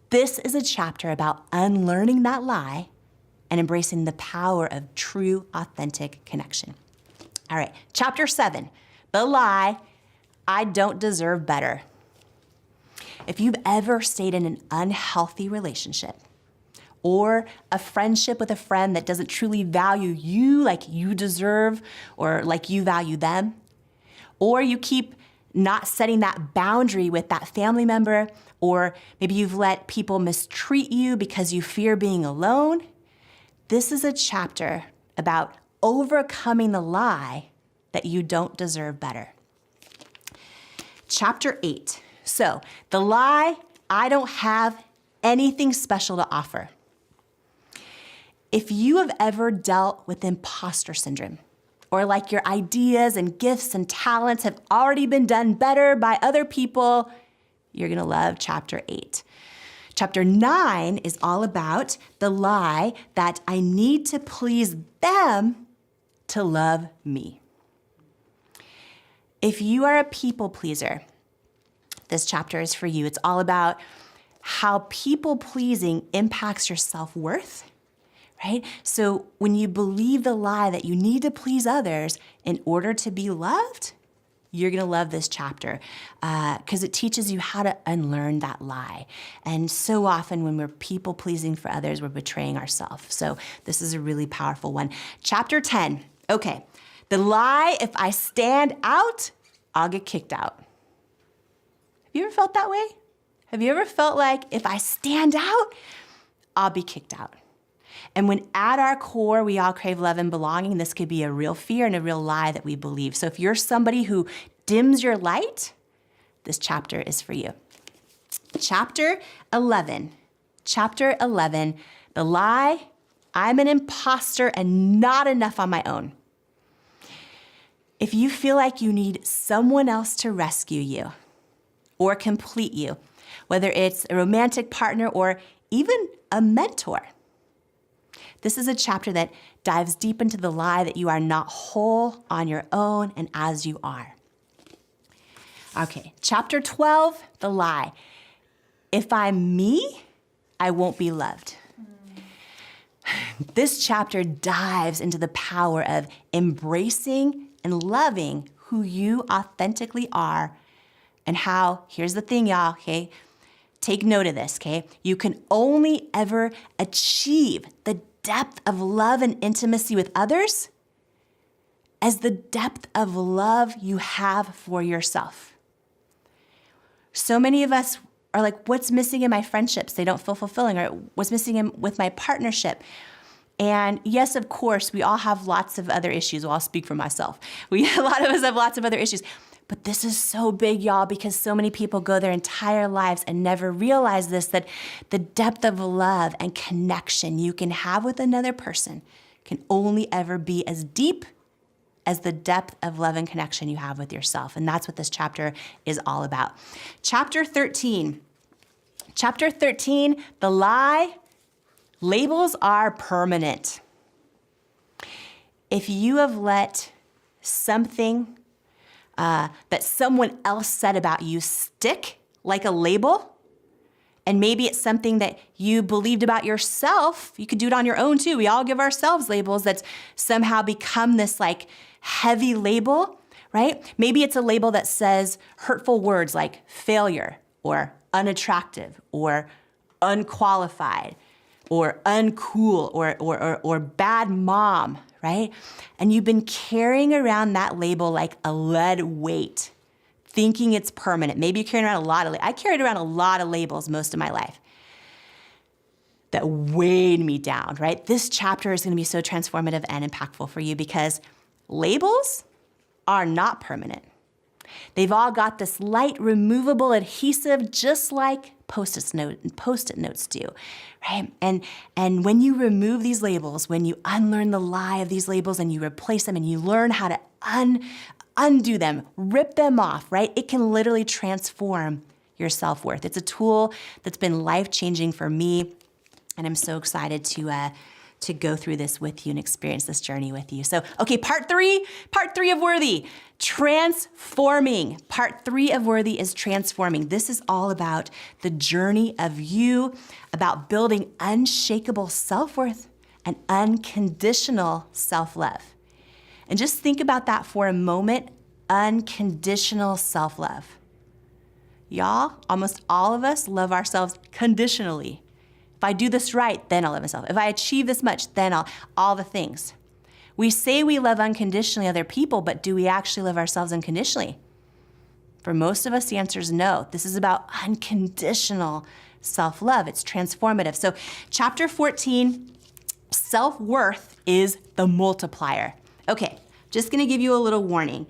This is a chapter about unlearning that lie and embracing the power of true, authentic connection. All right, chapter 7, the lie, I don't deserve better. If you've ever stayed in an unhealthy relationship or a friendship with a friend that doesn't truly value you like you deserve or like you value them, or you keep not setting that boundary with that family member, or maybe you've let people mistreat you because you fear being alone, this is a chapter about overcoming the lie that you don't deserve better. Chapter 8. So, the lie, I don't have anything special to offer. If you have ever dealt with imposter syndrome, or like your ideas and gifts and talents have already been done better by other people, you're gonna love chapter 8. Chapter 9 is all about the lie that I need to please them to love me. If you are a people pleaser, this chapter is for you. It's all about how people pleasing impacts your self-worth, right? So when you believe the lie that you need to please others in order to be loved, you're going to love this chapter because it teaches you how to unlearn that lie. And so often when we're people pleasing for others, we're betraying ourselves. So this is a really powerful one. Chapter 10. Okay. The lie, if I stand out, I'll get kicked out. Have you ever felt that way? Have you ever felt like if I stand out, I'll be kicked out? And when at our core, we all crave love and belonging, this could be a real fear and a real lie that we believe. So if you're somebody who dims your light, this chapter is for you. Chapter 11, the lie, I'm an imposter and not enough on my own. If you feel like you need someone else to rescue you or complete you, whether it's a romantic partner or even a mentor, this is a chapter that dives deep into the lie that you are not whole on your own and as you are. Okay, chapter 12, the lie. If I'm me, I won't be loved. This chapter dives into the power of embracing and loving who you authentically are and how, here's the thing, y'all, okay? Take note of this, okay? You can only ever achieve the depth of love and intimacy with others as the depth of love you have for yourself. So many of us are like, what's missing in my friendships? They don't feel fulfilling, or what's missing with my partnership? And yes, of course, we all have lots of other issues. Well, I'll speak for myself. A lot of us have lots of other issues. But this is so big, y'all, because so many people go their entire lives and never realize this, that the depth of love and connection you can have with another person can only ever be as deep as the depth of love and connection you have with yourself. And that's what this chapter is all about. Chapter 13, the lie, labels are permanent. If you have let something that someone else said about you stick like a label, and maybe it's something that you believed about yourself, you could do it on your own too. We all give ourselves labels that somehow become this like heavy label, right? Maybe it's a label that says hurtful words like failure or unattractive or unqualified or uncool or bad mom, right? And you've been carrying around that label like a lead weight, thinking it's permanent. Maybe you're carrying around I carried around a lot of labels most of my life that weighed me down, right? This chapter is going to be so transformative and impactful for you because labels are not permanent. They've all got this light removable adhesive, just like Post-it notes do, right? And when you remove these labels, when you unlearn the lie of these labels and you replace them and you learn how to undo them, rip them off, right? It can literally transform your self-worth. It's a tool that's been life-changing for me, and I'm so excited to go through this with you and experience this journey with you. So, okay, part three of Worthy, transforming. Part 3 of Worthy is transforming. This is all about the journey of you, about building unshakable self-worth and unconditional self-love. And just think about that for a moment, unconditional self-love. Y'all, almost all of us love ourselves conditionally. If I do this right, then I'll love myself. If I achieve this much, then all the things. We say we love unconditionally other people, but do we actually love ourselves unconditionally? For most of us, the answer is no. This is about unconditional self-love. It's transformative. So chapter 14, self-worth is the multiplier. Okay, just gonna give you a little warning.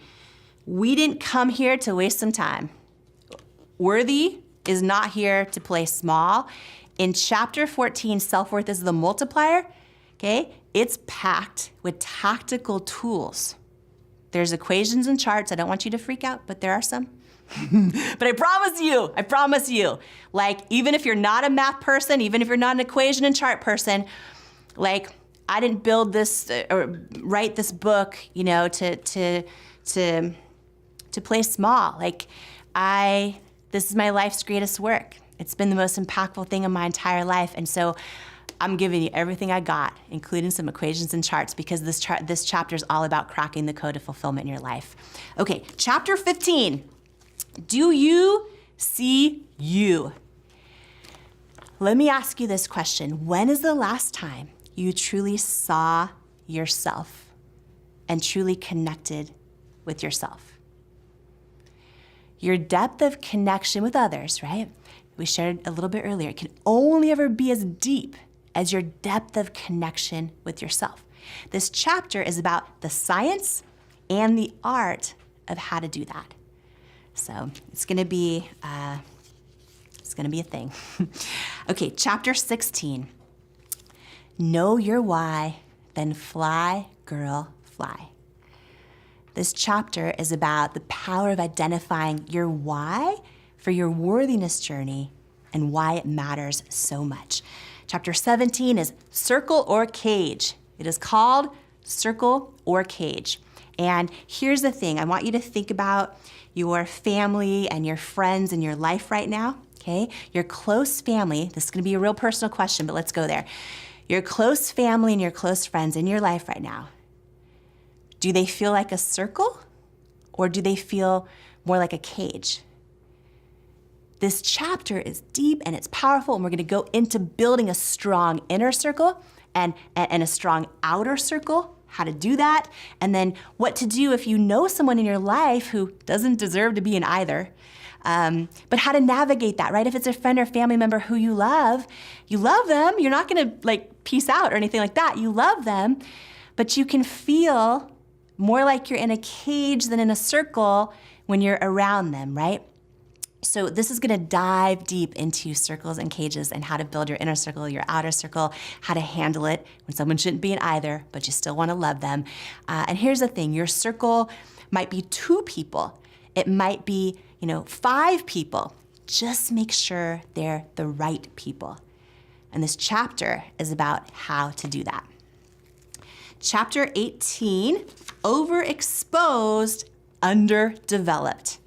We didn't come here to waste some time. Worthy is not here to play small. In chapter 14, self-worth is the multiplier, okay? It's packed with tactical tools. There's equations and charts. I don't want you to freak out, but there are some. But I promise you, like, even if you're not a math person, even if you're not an equation and chart person, like, I didn't build this or write this book, you know, to play small. Like, this is my life's greatest work. It's been the most impactful thing in my entire life. And so I'm giving you everything I got, including some equations and charts, because this chapter is all about cracking the code of fulfillment in your life. Okay, chapter 15. Do you see you? Let me ask you this question. When is the last time you truly saw yourself and truly connected with yourself? Your depth of connection with others, right? We shared a little bit earlier, it can only ever be as deep as your depth of connection with yourself. This chapter is about the science and the art of how to do that. So it's gonna be a thing. Okay, chapter 16. Know your why, then fly, girl, fly. This chapter is about the power of identifying your why for your worthiness journey and why it matters so much. Chapter 17 is circle or cage. It is called circle or cage. And here's the thing. I want you to think about your family and your friends in your life right now, okay? Your close family, this is gonna be a real personal question, but let's go there. Your close family and your close friends in your life right now, do they feel like a circle or do they feel more like a cage? This chapter is deep and it's powerful, and we're gonna go into building a strong inner circle and a strong outer circle, how to do that, and then what to do if you know someone in your life who doesn't deserve to be in either, but how to navigate that, right? If it's a friend or family member who you love them, you're not gonna like peace out or anything like that. You love them, but you can feel more like you're in a cage than in a circle when you're around them, right? So this is gonna dive deep into circles and cages and how to build your inner circle, your outer circle, how to handle it when someone shouldn't be in either, but you still wanna love them. And here's the thing, your circle might be 2 people. It might be, 5 people. Just make sure they're the right people. And this chapter is about how to do that. Chapter 18, overexposed, underdeveloped.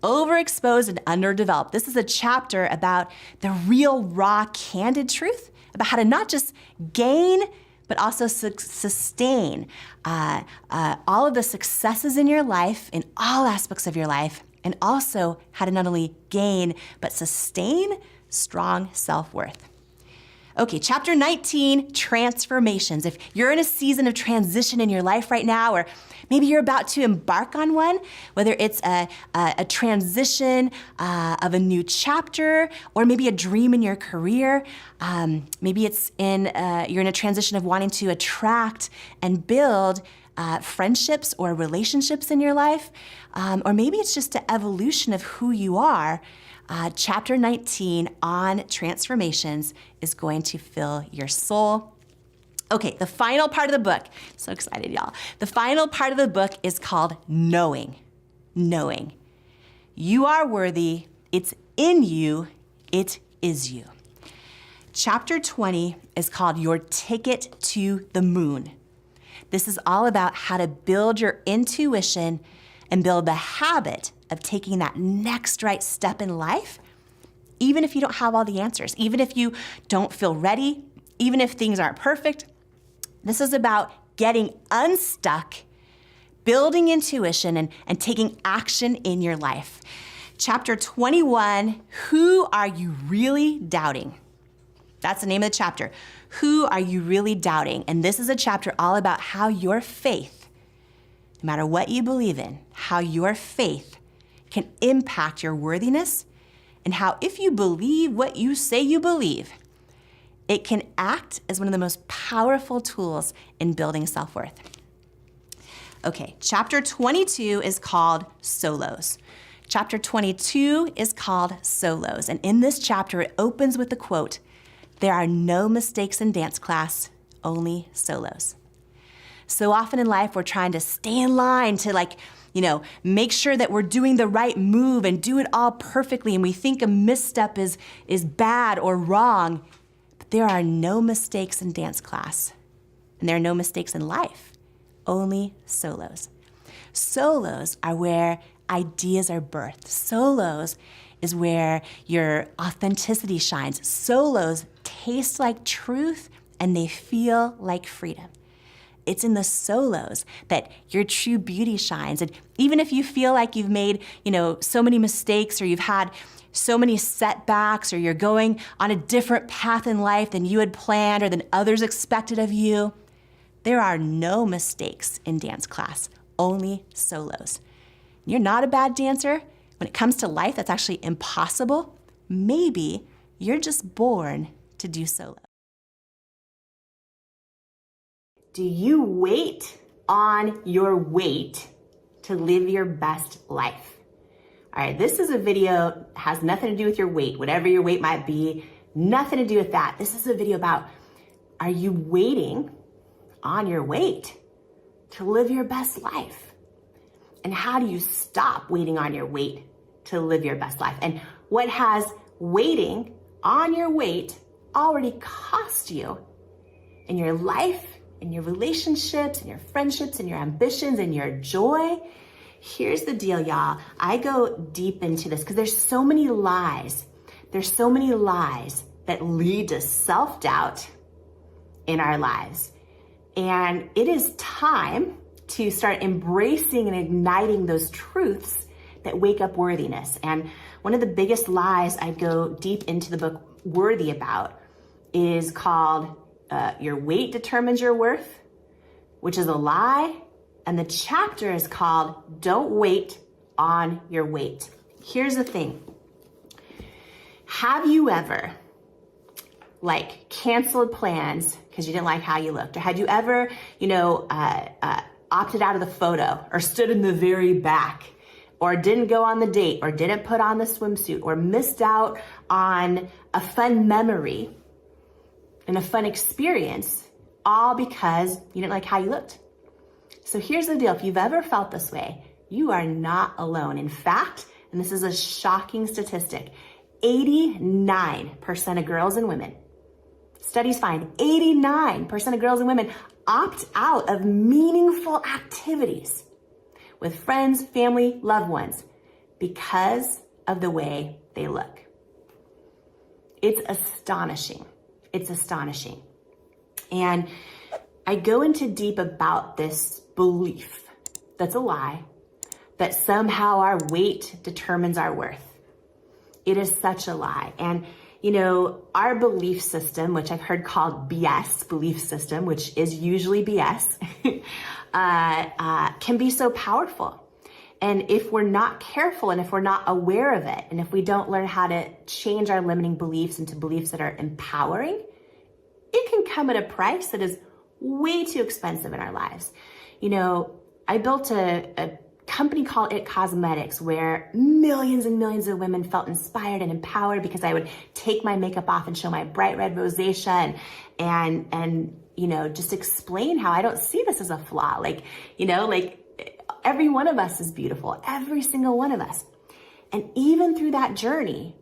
Overexposed and underdeveloped. This is a chapter about the real, raw, candid truth about how to not just gain, but also sustain all of the successes in your life, in all aspects of your life, and also how to not only gain, but sustain strong self-worth. Okay, chapter 19, transformations. If you're in a season of transition in your life right now, or maybe you're about to embark on one, whether it's a transition of a new chapter, or maybe a dream in your career, maybe it's you're in a transition of wanting to attract and build friendships or relationships in your life, or maybe it's just an evolution of who you are. Chapter 19 on transformations is going to fill your soul. Okay, the final part of the book, so excited, y'all. The final part of the book is called Knowing. Knowing. You are worthy, it's in you, it is you. Chapter 20 is called Your Ticket to the Moon. This is all about how to build your intuition and build the habit of taking that next right step in life, even if you don't have all the answers, even if you don't feel ready, even if things aren't perfect. This is about getting unstuck, building intuition, and taking action in your life. Chapter 21, Who Are You Really Doubting? That's the name of the chapter. Who are you really doubting? And this is a chapter all about how your faith, no matter what you believe in, how your faith can impact your worthiness, and how if you believe what you say you believe, it can act as one of the most powerful tools in building self-worth. Okay, chapter 22 is called Solos. Chapter 22 is called Solos. And in this chapter, it opens with the quote, "There are no mistakes in dance class, only solos." So often in life, we're trying to stay in line to make sure that we're doing the right move and do it all perfectly. And we think a misstep is bad or wrong. But there are no mistakes in dance class. And there are no mistakes in life, only solos. Solos are where ideas are birthed. Solos is where your authenticity shines. Solos taste like truth and they feel like freedom. It's in the solos that your true beauty shines. And even if you feel like you've made, so many mistakes, or you've had so many setbacks, or you're going on a different path in life than you had planned or than others expected of you, there are no mistakes in dance class, only solos. You're not a bad dancer. When it comes to life, that's actually impossible. Maybe you're just born to do solo. Do you wait on your weight to live your best life? All right, this is a video, has nothing to do with your weight, whatever your weight might be, nothing to do with that. This is a video about, are you waiting on your weight to live your best life? And how do you stop waiting on your weight to live your best life? And what has waiting on your weight already cost you in your life, in your relationships, in your friendships, in your ambitions, in your joy? Here's the deal, y'all. I go deep into this because there's so many lies. There's so many lies that lead to self-doubt in our lives. And it is time to start embracing and igniting those truths that wake up worthiness. And one of the biggest lies I go deep into the book Worthy about is called Your Weight Determines Your Worth, which is a lie. And the chapter is called Don't Wait on Your Weight. Here's the thing. Have you ever canceled plans because you didn't like how you looked? Or had you ever, opted out of the photo, or stood in the very back, or didn't go on the date, or didn't put on the swimsuit, or missed out on a fun memory and a fun experience, all because you didn't like how you looked? So here's the deal. If you've ever felt this way, you are not alone. In fact, and this is a shocking statistic, 89% of girls and women, studies find 89% of girls and women opt out of meaningful activities with friends, family, loved ones because of the way they look. It's astonishing. It's astonishing. And I go into deep about this belief that's a lie, that somehow our weight determines our worth. It is such a lie. And our belief system, which I've heard called BS belief system, which is usually BS, can be so powerful. And if we're not careful, and if we're not aware of it, and if we don't learn how to change our limiting beliefs into beliefs that are empowering, it can come at a price that is way too expensive in our lives. I built a company called It Cosmetics, where millions and millions of women felt inspired and empowered because I would take my makeup off and show my bright red rosacea and just explain how I don't see this as a flaw. Every one of us is beautiful, every single one of us. And even through that journey,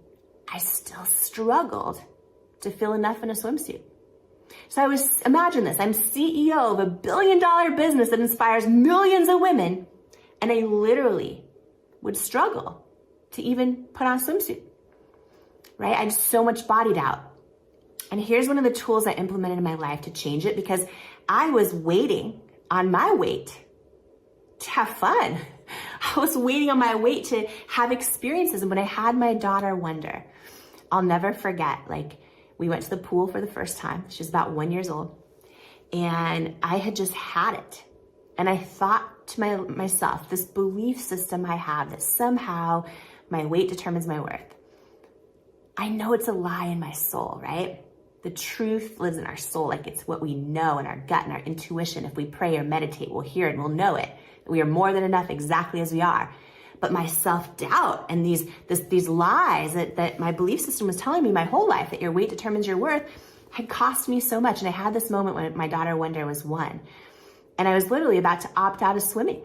I still struggled to feel enough in a swimsuit. So imagine this, I'm CEO of a $1 billion business that inspires millions of women, and I literally would struggle to even put on a swimsuit, right? I had so much body doubt. And here's one of the tools I implemented in my life to change it, because I was waiting on my weight to have fun. I was waiting on my weight to have experiences. And when I had my daughter Wonder, I'll never forget, we went to the pool for the first time. She was about 1 year old. And I had just had it. And I thought to myself, this belief system I have that somehow my weight determines my worth. I know it's a lie in my soul, right? The truth lives in our soul. It's what we know in our gut and our intuition. If we pray or meditate, we'll hear it and we'll know it. We are more than enough exactly as we are. But my self-doubt and these lies that my belief system was telling me my whole life, that your weight determines your worth, had cost me so much. And I had this moment when my daughter Wonder was 1. And I was literally about to opt out of swimming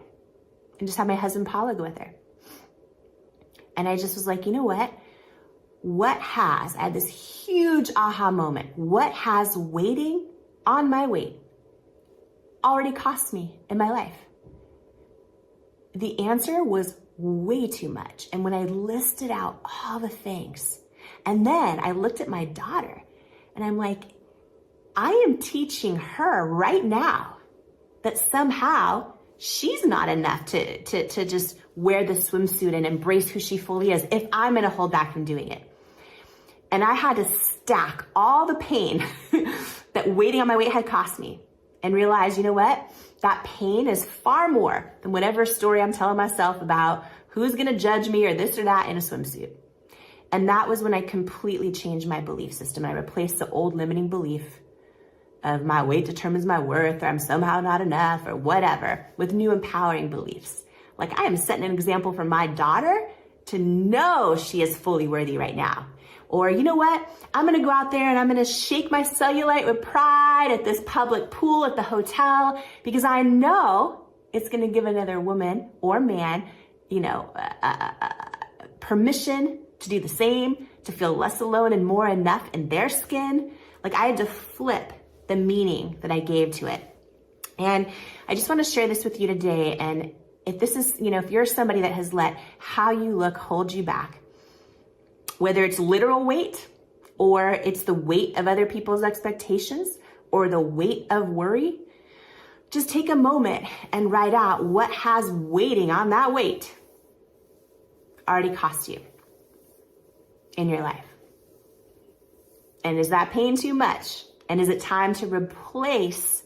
and just have my husband Paula go with her. And I just was like, you know what? I had this huge aha moment. What has waiting on my weight already cost me in my life? The answer was way too much. And when I listed out all the things, and then I looked at my daughter and I'm like, I am teaching her right now that somehow she's not enough to just wear the swimsuit and embrace who she fully is if I'm gonna hold back from doing it. And I had to stack all the pain that waiting on my weight had cost me and realize, you know what? That pain is far more than whatever story I'm telling myself about who's gonna judge me or this or that in a swimsuit. And that was when I completely changed my belief system. I replaced the old limiting belief of my weight determines my worth, or I'm somehow not enough, or whatever, with new empowering beliefs. Like, I am setting an example for my daughter to know she is fully worthy right now. Or, you know what? I'm gonna go out there and I'm gonna shake my cellulite with pride at this public pool at the hotel, because I know it's gonna give another woman or man, permission to do the same, to feel less alone and more enough in their skin. Like, I had to flip the meaning that I gave to it. And I just want to share this with you today. And if this is, if you're somebody that has let how you look hold you back, whether it's literal weight, or it's the weight of other people's expectations, or the weight of worry, just take a moment and write out what has waiting on that weight already cost you in your life. And is that pain too much? And is it time to replace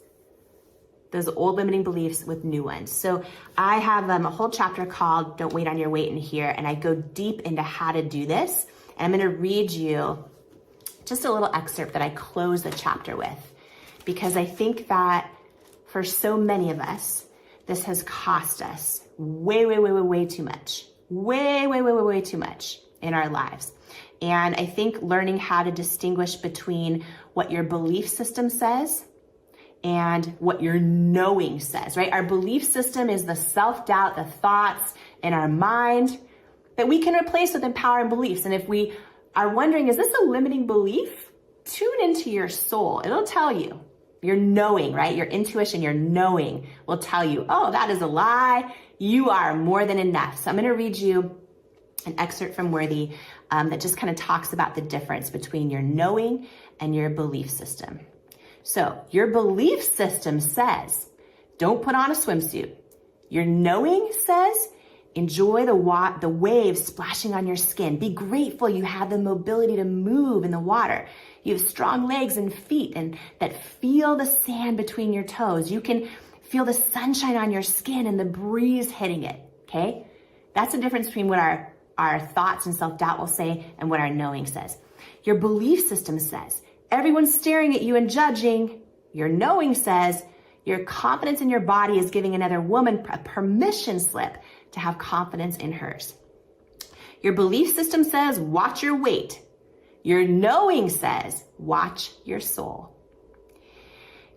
those old limiting beliefs with new ones? So I have a whole chapter called Don't Wait on Your Weight in here, and I go deep into how to do this. And I'm going to read you just a little excerpt that I close the chapter with, because I think that for so many of us, this has cost us way too much. Way too much in our lives. And I think learning how to distinguish between what your belief system says and what your knowing says, right? Our belief system is the self-doubt, the thoughts in our mind that we can replace with empowering beliefs. And if we are wondering, is this a limiting belief? Tune into your soul. It'll tell you. Your knowing, right? Your intuition, your knowing will tell you, oh, that is a lie. You are more than enough. So I'm going to read you an excerpt from Worthy that just kind of talks about the difference between your knowing and your belief system. So your belief system says, don't put on a swimsuit. Your knowing says, enjoy the waves splashing on your skin. Be grateful you have the mobility to move in the water. You have strong legs and feet and that feel the sand between your toes. You can feel the sunshine on your skin and the breeze hitting it, okay? That's the difference between what our thoughts and self-doubt will say and what our knowing says. Your belief system says, everyone's staring at you and judging. Your knowing says, your confidence in your body is giving another woman a permission slip to have confidence in hers. Your belief system says, watch your weight. Your knowing says, watch your soul.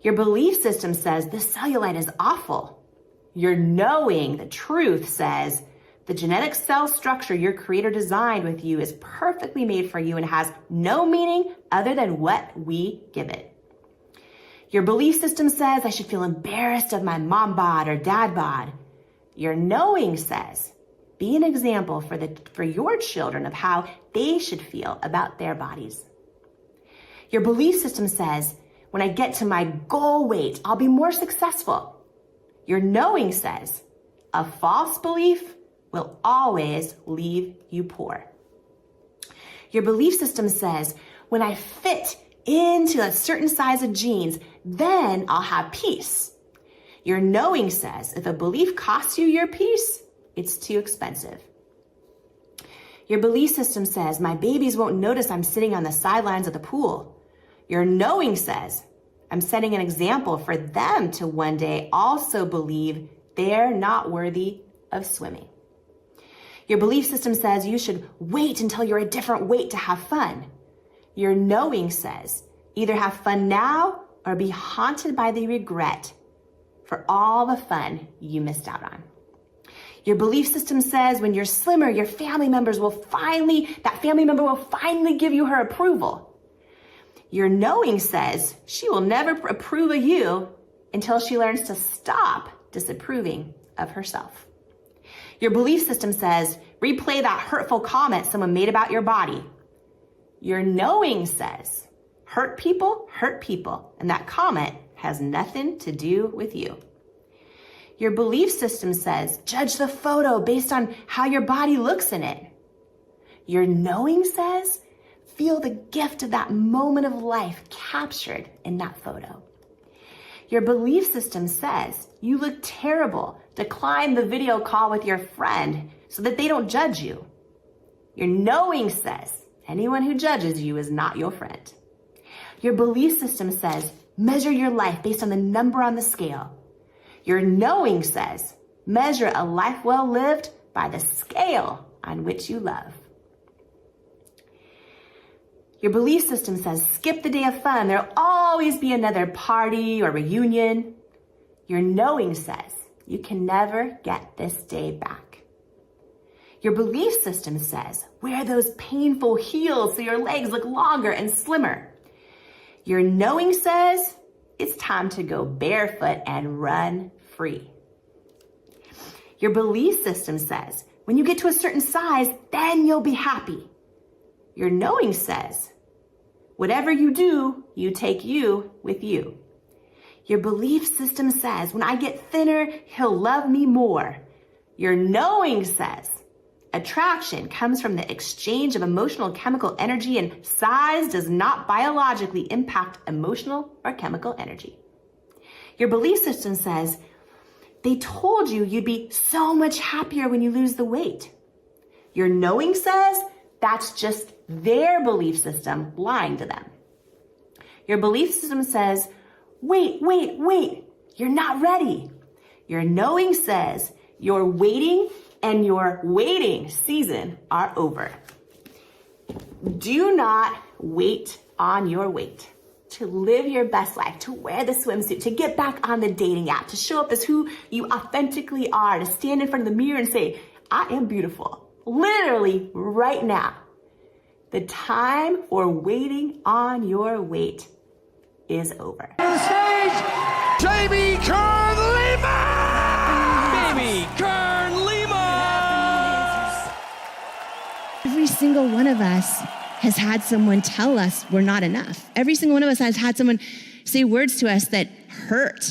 Your belief system says, the cellulite is awful. Your knowing, the truth, says, the genetic cell structure your creator designed with you is perfectly made for you and has no meaning other than what we give it. Your belief system says, I should feel embarrassed of my mom bod or dad bod. Your knowing says, be an example for your children of how they should feel about their bodies. Your belief system says, when I get to my goal weight, I'll be more successful. Your knowing says, a false belief will always leave you poor. Your belief system says, when I fit into a certain size of jeans, then I'll have peace. Your knowing says, if a belief costs you your peace, it's too expensive. Your belief system says, my babies won't notice I'm sitting on the sidelines of the pool. Your knowing says, I'm setting an example for them to one day also believe they're not worthy of swimming. Your belief system says you should wait until you're a different weight to have fun. Your knowing says, either have fun now or be haunted by the regret for all the fun you missed out on. Your belief system says when you're slimmer, your family member will finally give you her approval. Your knowing says she will never approve of you until she learns to stop disapproving of herself. Your belief system says, replay that hurtful comment someone made about your body. Your knowing says, hurt people, and that comment has nothing to do with you. Your belief system says, judge the photo based on how your body looks in it. Your knowing says, feel the gift of that moment of life captured in that photo. Your belief system says, you look terrible. Decline the video call with your friend so that they don't judge you. Your knowing says, anyone who judges you is not your friend. Your belief system says, measure your life based on the number on the scale. Your knowing says, measure a life well lived by the scale on which you love. Your belief system says, skip the day of fun. There'll always be another party or reunion. Your knowing says, you can never get this day back. Your belief system says, wear those painful heels so your legs look longer and slimmer. Your knowing says, it's time to go barefoot and run free. Your belief system says, when you get to a certain size, then you'll be happy. Your knowing says, whatever you do, you take you with you. Your belief system says, when I get thinner, he'll love me more. Your knowing says, attraction comes from the exchange of emotional chemical energy, and size does not biologically impact emotional or chemical energy. Your belief system says, they told you you'd be so much happier when you lose the weight. Your knowing says, that's just their belief system lying to them. Your belief system says, wait, you're not ready. Your knowing says, your waiting and your waiting season are over. Do not wait on your weight. To live your best life, to wear the swimsuit, to get back on the dating app, to show up as who you authentically are, to stand in front of the mirror and say, I am beautiful. Literally right now. The time for waiting on your weight is over. On the stage, Jamie Kern Lima! Baby Kern Lima! Every single one of us has had someone tell us we're not enough. Every single one of us has had someone say words to us that hurt.